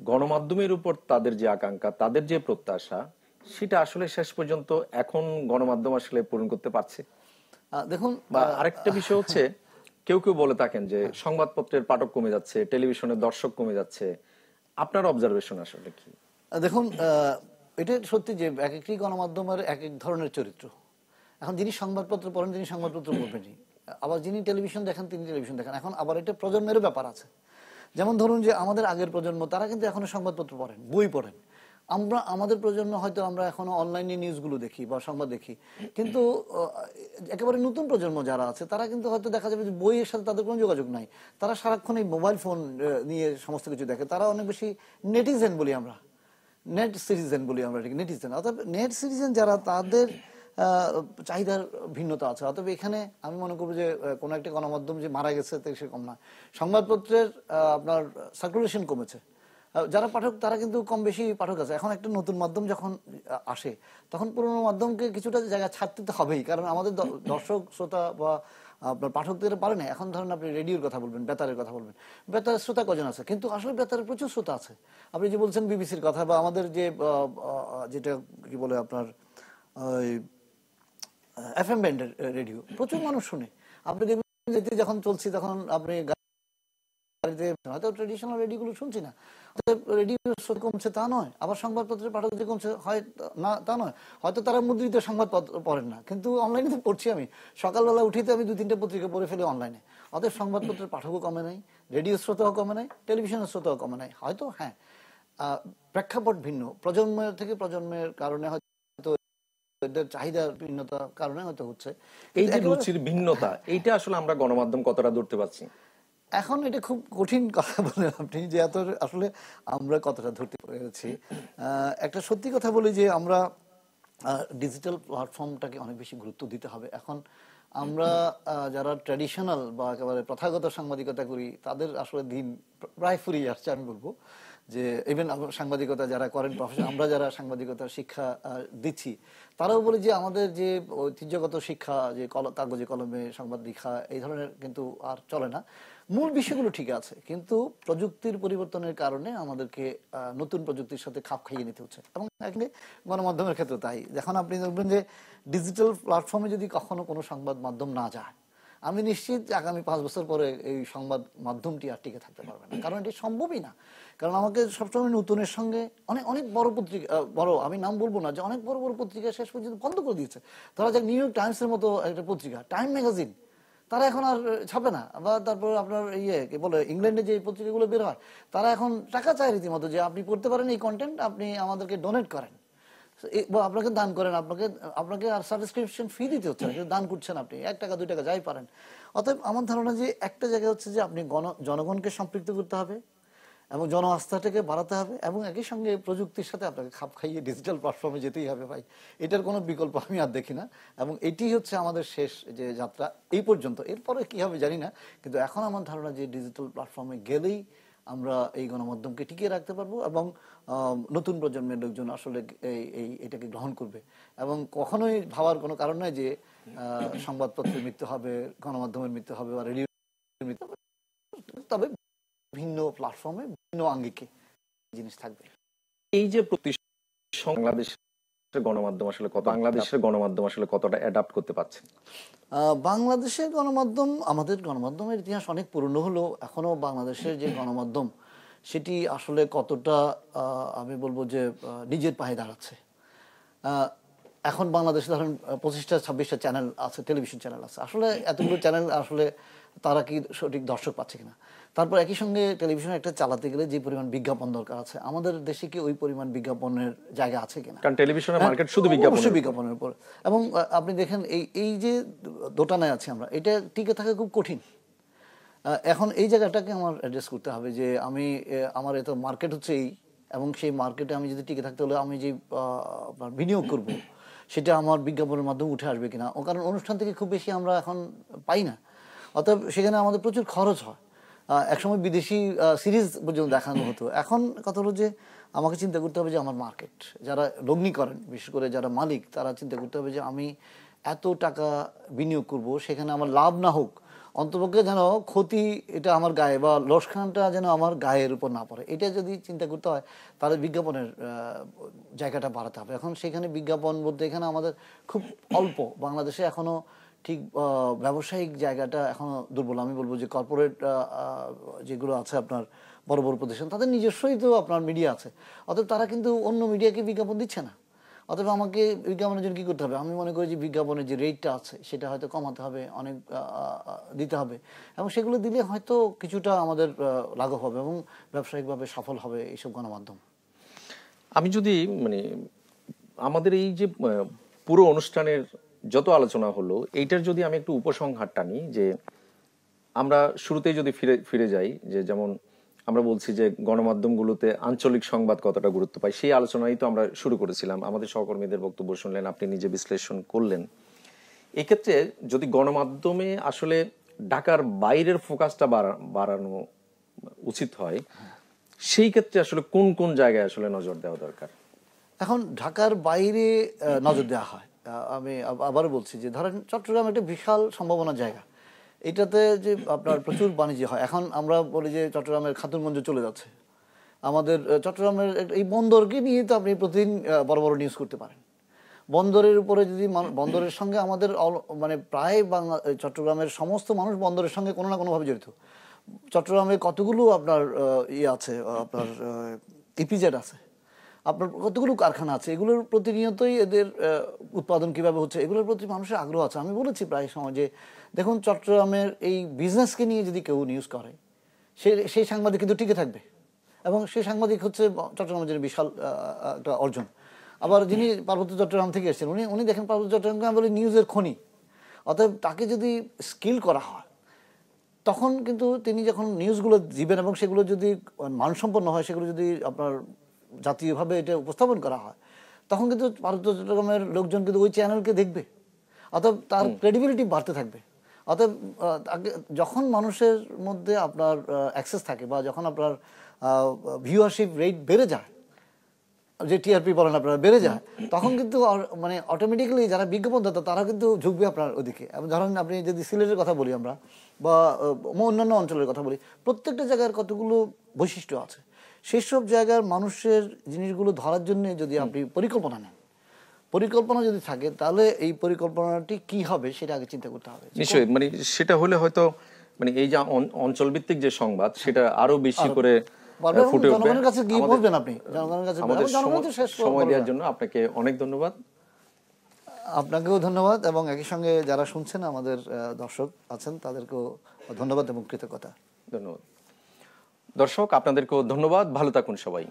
গণমাধ্যমের উপর তাদের যে আকাঙ্ক্ষা, তাদের যে প্রত্যাশা, সেটা আসলে শেষ পর্যন্ত এখন গণমাধ্যম আসলে পূরণ করতে পারছে? দেখুন, বা আরেকটা বিষয় হচ্ছে, কেউ কেউ বলে থাকেন যে সংবাদপত্রের পাঠক কমে যাচ্ছে, টেলিভিশনের দর্শক কমে যাচ্ছে। আপনার অবজারভেশন আসলে কি? দেখুন, এটা সত্যি যে এক একটি গণমাধ্যমের এক এক ধরনের চরিত্র। এখন যিনি সংবাদপত্র পড়েন তিনি সংবাদপত্র পড়বেনই, আবার যিনি টেলিভিশন দেখেন তিনি টেলিভিশন দেখেন। এখন আবার এটা প্রজন্মেরও ব্যাপার আছে। যেমন ধরুন যে আমাদের আগের প্রজন্ম তারা কিন্তু এখনো সংবাদপত্র পড়েন, বই পড়েন। আমরা আমাদের প্রজন্ম হয়তো আমরা এখনো অনলাইনে নিউজগুলো দেখি বা সংবাদ দেখি, কিন্তু একেবারে নতুন প্রজন্ম যারা আছে তারা কিন্তু হয়তো দেখা যাবে যে বইয়ের সাথে তাদের কোনো যোগাযোগ নাই। তারা সারাক্ষণ এই মোবাইল ফোন নিয়ে সমস্ত কিছু দেখে। তারা অনেক বেশি নেটিজেন বলি আমরা, নেট সিটিজেন বলি আমরা, ঠিক নেটিজেন। অর্থাৎ নেট সিটিজেন যারা, তাদের চাহিদার ভিন্নতা আছে। অতএব এখানে আমি মনে করবো যে কোনো একটা গণমাধ্যম যে মারা গেছে সেরকম না। সংবাদপত্রের আপনার সার্কুলেশন কমেছে, যারা পাঠক তারা কিন্তু কম বেশি পাঠক আছে। এখন একটা নতুন মাধ্যম যখন আসে তখন পুরোনো মাধ্যমকে কিছুটা জায়গা ছাড়তে তো হবেই, কারণ আমাদের দর্শক শ্রোতা বা আপনার পাঠকদের পারে না। এখন ধরেন আপনি রেডিওর কথা বলবেন, বেতারের কথা বলবেন, বেতারের শ্রোতা কজন আছে? কিন্তু আসলে বেতারের প্রচুর শ্রোতা আছে। আপনি যে বলছেন বিবিসির কথা বা আমাদের যে যেটা কি বলে আপনার FM ব্যান্ডের রেডিও, প্রচুর মানুষ শুনে। আপনি দেখবেন যখন চলছি তখন আপনি হয়তো ট্রেডিশনাল রেডিওগুলো শুনছি না, রেডিও কমছে তা নয়, আবার সংবাদপত্রের পাঠক যে কমছে হয় না তা নয়। হয়তো তারা মুদ্রিত সংবাদপত্র পড়েন না, কিন্তু অনলাইনে তো পড়ছি। আমি সকালবেলা উঠিতে আমি 2-3টে পত্রিকা পড়ে ফেলি অনলাইনে। অতএব সংবাদপত্রের পাঠকও কমে নাই, রেডিও শ্রোতাও কমে নাই, টেলিভিশনের শ্রোতাও কমে নাই। হয়তো হ্যাঁ, প্রেক্ষাপট ভিন্ন, প্রজন্ম থেকে প্রজন্মের কারণে হয়তো এদের চাহিদার ভিন্নতার কারণে হয়তো হচ্ছে। এই যে রুচির ভিন্নতা, এইটা আসলে আমরা গণমাধ্যম কতটা ধরতে পারছি? এখন এটা খুব কঠিন কথা বলেন আপনি, যে এত আসলে আমরা কতটা ধরতে পেরেছি। একটা সত্যি কথা বলি যে আমরা ডিজিটাল প্ল্যাটফর্মটাকে অনেক বেশি গুরুত্ব দিতে হবে। এখন আমরা যারা ট্র্যাডিশনাল বা একেবারে প্রথাগত সাংবাদিকতা করি তাদের আসলে দিন প্রায় ফুরিয়ে আসছে। আমি বলবো যে ইভেন সাংবাদিকতা যারা করেন প্রফেশন, আমরা যারা সাংবাদিকতার শিক্ষা দিচ্ছি তারাও বলি যে আমাদের যে ঐতিহ্যগত শিক্ষা, যে কাগজে কলমে সংবাদ লেখা, এই ধরনের কিন্তু আর চলে না। মূল বিষয়গুলো ঠিক আছে, কিন্তু প্রযুক্তির পরিবর্তনের কারণে আমাদেরকে নতুন প্রযুক্তির সাথে খাপ খাইয়ে নিতে হচ্ছে। এবং এখানে গণমাধ্যমের ক্ষেত্রে তাই। যখন আপনি দেখবেন যে ডিজিটাল প্ল্যাটফর্মে যদি কখনো কোনো সংবাদ মাধ্যম না যায়, আমি নিশ্চিত আগামী 5 বছর পরে এই সংবাদ মাধ্যমটি আর টিকে থাকতে পারবে না, কারণ এটি সম্ভবই না। কারণ আমাকে সবসময় নতুনের সঙ্গে অনেক অনেক বড় পত্রিকা, বড় আমি নাম বলবো না, যে অনেক বড় বড় পত্রিকা শেষ পর্যন্ত বন্ধ করে দিয়েছে। ধরা যাক নিউ ইয়র্ক টাইমসের মতো একটা পত্রিকা, টাইম ম্যাগাজিন, তারা এখন আর ছাপে না। বা তারপর আপনার কি বলে ইংল্যান্ডে যে পত্রিকাগুলো বের হয়, তারা এখন টাকা চায় রীতিমতো, যে আপনি পড়তে পারেন এই কন্টেন্ট, আপনি আমাদেরকে ডোনেট করেন বা আপনাকে দান করেন, আপনাকে আর সাবস্ক্রিপশন ফি দিতে হচ্ছে না, দান করছেন আপনি 1 টাকা 2 টাকা যাই পারেন। অতএব আমার ধারণা যে একটা জায়গায় হচ্ছে যে আপনি জনগণকে সম্পৃক্ত করতে হবে এবং জন আস্থাটাকে বাড়াতে হবে, এবং একই সঙ্গে প্রযুক্তির সাথে আপনাকে খাপ খাইয়ে ডিজিটাল প্ল্যাটফর্মে যেতেই হবে ভাই। এটার কোনো বিকল্প আমি আর দেখি না। এবং এটি হচ্ছে আমাদের শেষ যে যাত্রা এই পর্যন্ত। এরপরে কি হবে জানি না, কিন্তু এখন আমার ধারণা যে ডিজিটাল প্ল্যাটফর্মে গেলেই আমরা এই গণমাধ্যমকে টিকিয়ে রাখতে পারবো, এবং নতুন প্রজন্মের লোকজন আসলে এটাকে গ্রহণ করবে। এবং কখনোই ভাবার কোনো কারণ নয় যে সংবাদপত্রের মৃত্যু হবে, গণমাধ্যমের মৃত্যু হবে বা রেডিওর মৃত্যু হবে, তবে ভিন্ন প্ল্যাটফর্মে ভিন্ন আঙ্গিকে। জিনিস থাকবে। এই যে বাংলাদেশের গণমাধ্যম আসলে কতটা অ্যাডাপ্ট করতে পারছে? বাংলাদেশের গণমাধ্যম, আমাদের গণমাধ্যমের ইতিহাস অনেক পুরনো হলেও এখনো বাংলাদেশের যে গণমাধ্যম সেটি আসলে কতটা আমি বলবো যে নিজের পায়ে দাঁড়াচ্ছে। এখন বাংলাদেশে ধরেন 25টা-26টা চ্যানেল আছে, টেলিভিশন চ্যানেল আছে। আসলে এতগুলো চ্যানেল আসলে তারা কি সঠিক দর্শক পাচ্ছে কিনা। তারপর একই সঙ্গে টেলিভিশন একটা চালাতে গেলে যে পরিমাণ বিজ্ঞাপন দরকার আছে, আমাদের দেশে কি ওই পরিমাণ বিজ্ঞাপনের জায়গা আছে কিনা? কারণ টেলিভিশনের মার্কেট শুধু বিজ্ঞাপনের উপর। এবং আপনি দেখেন এই যে দোটানায় আছি আমরা, এটা টিকে থাকা খুব কঠিন। এখন এই জায়গাটাকে আমার অ্যাড্রেস করতে হবে যে আমার এত মার্কেট হচ্ছে এই, এবং সেই মার্কেটে আমি যদি টিকে থাকতে হলে আমি যে বিনিয়োগ করব সেটা আমার বিজ্ঞাপনের মাধ্যমে উঠে আসবে কিনা। কারণ অনুষ্ঠান থেকে খুব বেশি আমরা এখন পাই না, অতএব সেখানে আমাদের প্রচুর খরচ হয়। একসময় বিদেশি সিরিজ পর্যন্ত দেখানো হতো। এখন কথা হলো যে আমাকে চিন্তা করতে হবে যে আমার মার্কেট, যারা লগ্নি করেন বিশেষ করে যারা মালিক, তারা চিন্তা করতে হবে যে আমি এত টাকা বিনিয়োগ করব, সেখানে আমার লাভ না হোক, অন্তপক্ষে যেন ক্ষতি এটা আমার গায়ে বা লোকসানটা যেন আমার গায়ের উপর না পড়ে। এটা যদি চিন্তা করতে হয় তাহলে বিজ্ঞাপনের জায়গাটা বাড়াতে হবে। এখন সেখানে বিজ্ঞাপন বলতে এখানে আমাদের খুব অল্প, বাংলাদেশে এখনো ঠিক ব্যবসায়িক জায়গাটা এখনো দুর্বল। আমি বলবো যে কর্পোরেট যেগুলো আছে আপনার বড় বড় প্রতিষ্ঠান, তাদের নিজস্বই তো আপনার মিডিয়া আছে, অতএব তারা কিন্তু অন্য মিডিয়াকে বিজ্ঞাপন দিচ্ছে না। অতএব আমাকে বিজ্ঞাপনের জন্য কী করতে হবে? আমি মনে করি যে বিজ্ঞাপনের যে রেটটা আছে সেটা হয়তো কমাতে হবে, অনেক দিতে হবে, এবং সেগুলো দিলে হয়তো কিছুটা আমাদের লাঘব হবে এবং ব্যবসায়িকভাবে সফল হবে এইসব গণমাধ্যম। আমি যদি আমাদের এই যে পুরো অনুষ্ঠানের যত আলোচনা হলো, এইটার যদি আমি একটু উপসংহার টানি, যে আমরা শুরুতেই যদি ফিরে যাই, যে যেমন আমরা বলছি যে গণমাধ্যমগুলোতে আঞ্চলিক সংবাদ কতটা গুরুত্ব পায়, সেই আলোচনাই তো আমরা শুরু করেছিলাম। আমাদের সহকর্মীদের বক্তব্য শুনলেন, আপনি নিজে বিশ্লেষণ করলেন। এক্ষেত্রে যদি গণমাধ্যমে আসলে ঢাকার বাইরের ফোকাসটা বাড়ানো উচিত হয়, সেই ক্ষেত্রে আসলে কোন কোন জায়গায় আসলে নজর দেওয়া দরকার? এখন ঢাকার বাইরে নজর দেওয়া হয়। আমি আবারও বলছি যে ধরেন চট্টগ্রাম একটা বিশাল সম্ভাবনার জায়গা, এটাতে যে আপনার প্রচুর বাণিজ্য হয়। এখন আমরা বলি যে চট্টগ্রামের খাতুনগঞ্জ চলে যাচ্ছে, আমাদের চট্টগ্রামের এই বন্দরকে নিয়ে তো আপনি প্রতিদিন বড় বড় নিউজ করতে পারেন। বন্দরের উপরে যদি বন্দরের সঙ্গে আমাদের প্রায় চট্টগ্রামের সমস্ত মানুষ বন্দরের সঙ্গে কোনো না কোনোভাবে জড়িত। চট্টগ্রামে কতগুলো আপনার আছে, আপনার ইপিজেড আছে, আপনার কতগুলো কারখানা আছে, এগুলোর প্রতিনিয়তই এদের উৎপাদন কিভাবে হচ্ছে এগুলোর প্রতি মানুষের আগ্রহ আছে। আমি বলেছি প্রায় সময় যে দেখুন, চট্টগ্রামের এই বিজনেসকে নিয়ে যদি কেউ নিউজ করে সেই সাংবাদিক কিন্তু টিকে থাকবে, এবং সেই সাংবাদিক হচ্ছে চট্টগ্রামের জন্য বিশাল একটা অর্জন। আবার যিনি পার্বত্য চট্টগ্রাম থেকে এসেছেন উনি দেখেন পার্বত্য চট্টগ্রামকে বলি নিউজের খনি। অতএব তাকে যদি স্কিল করা হয় তখন কিন্তু তিনি যখন নিউজগুলো দিবেন এবং সেগুলো যদি মানসম্পন্ন হয়, সেগুলো যদি আপনার জাতীয়ভাবে এটা উপস্থাপন করা হয়, তখন কিন্তু পার্বত্য চট্টগ্রামের লোকজন কিন্তু ওই চ্যানেলকে দেখবে, অতএব তার ক্রেডিবিলিটি বাড়তে থাকবে। অতএব যখন মানুষের মধ্যে আপনার অ্যাক্সেস থাকে বা যখন আপনার ভিউয়ারশিপ রেট বেড়ে যায়, যে টিআরপি বলেন আপনারা, বেড়ে যায়, তখন কিন্তু অটোমেটিক্যালি যারা বিজ্ঞাপনদাতা তারা কিন্তু ঝুঁকবে আপনার ওদিকে। ধরেন আপনি যদি সিলেটের কথা বলি আমরা বা অন্যান্য অঞ্চলের কথা বলি, প্রত্যেকটা জায়গার কতগুলো বৈশিষ্ট্য আছে, সেসব জায়গার মানুষের জিনিসগুলো ধরার জন্য যদি আপনি পরিকল্পনা নেন, পরিকল্পনা যদি থাকে, তাহলে এই পরিকল্পনাটি কি হবে সেটা আগে চিন্তা করতে হবে। নিশ্চয়ই সেটা হলে হয়তো এই যে অঞ্চল ভিত্তিক যে সংবাদ সেটা আরো বেশি করে ফুটে উঠবে। জনগণের কাছে গিয়ে বলবেন আপনি, জনগণের কাছে সময় দেওয়ার জন্য আপনাকে অনেক ধন্যবাদ। আপনাকেও ধন্যবাদ, এবং একই সঙ্গে যারা শুনছেন আমাদের দর্শক আছেন তাদেরকেও ধন্যবাদ এবং কৃতজ্ঞতা। ধন্যবাদ। দর্শক আপনাদেরকেও ধন্যবাদ, ভালো থাকুন সবাই।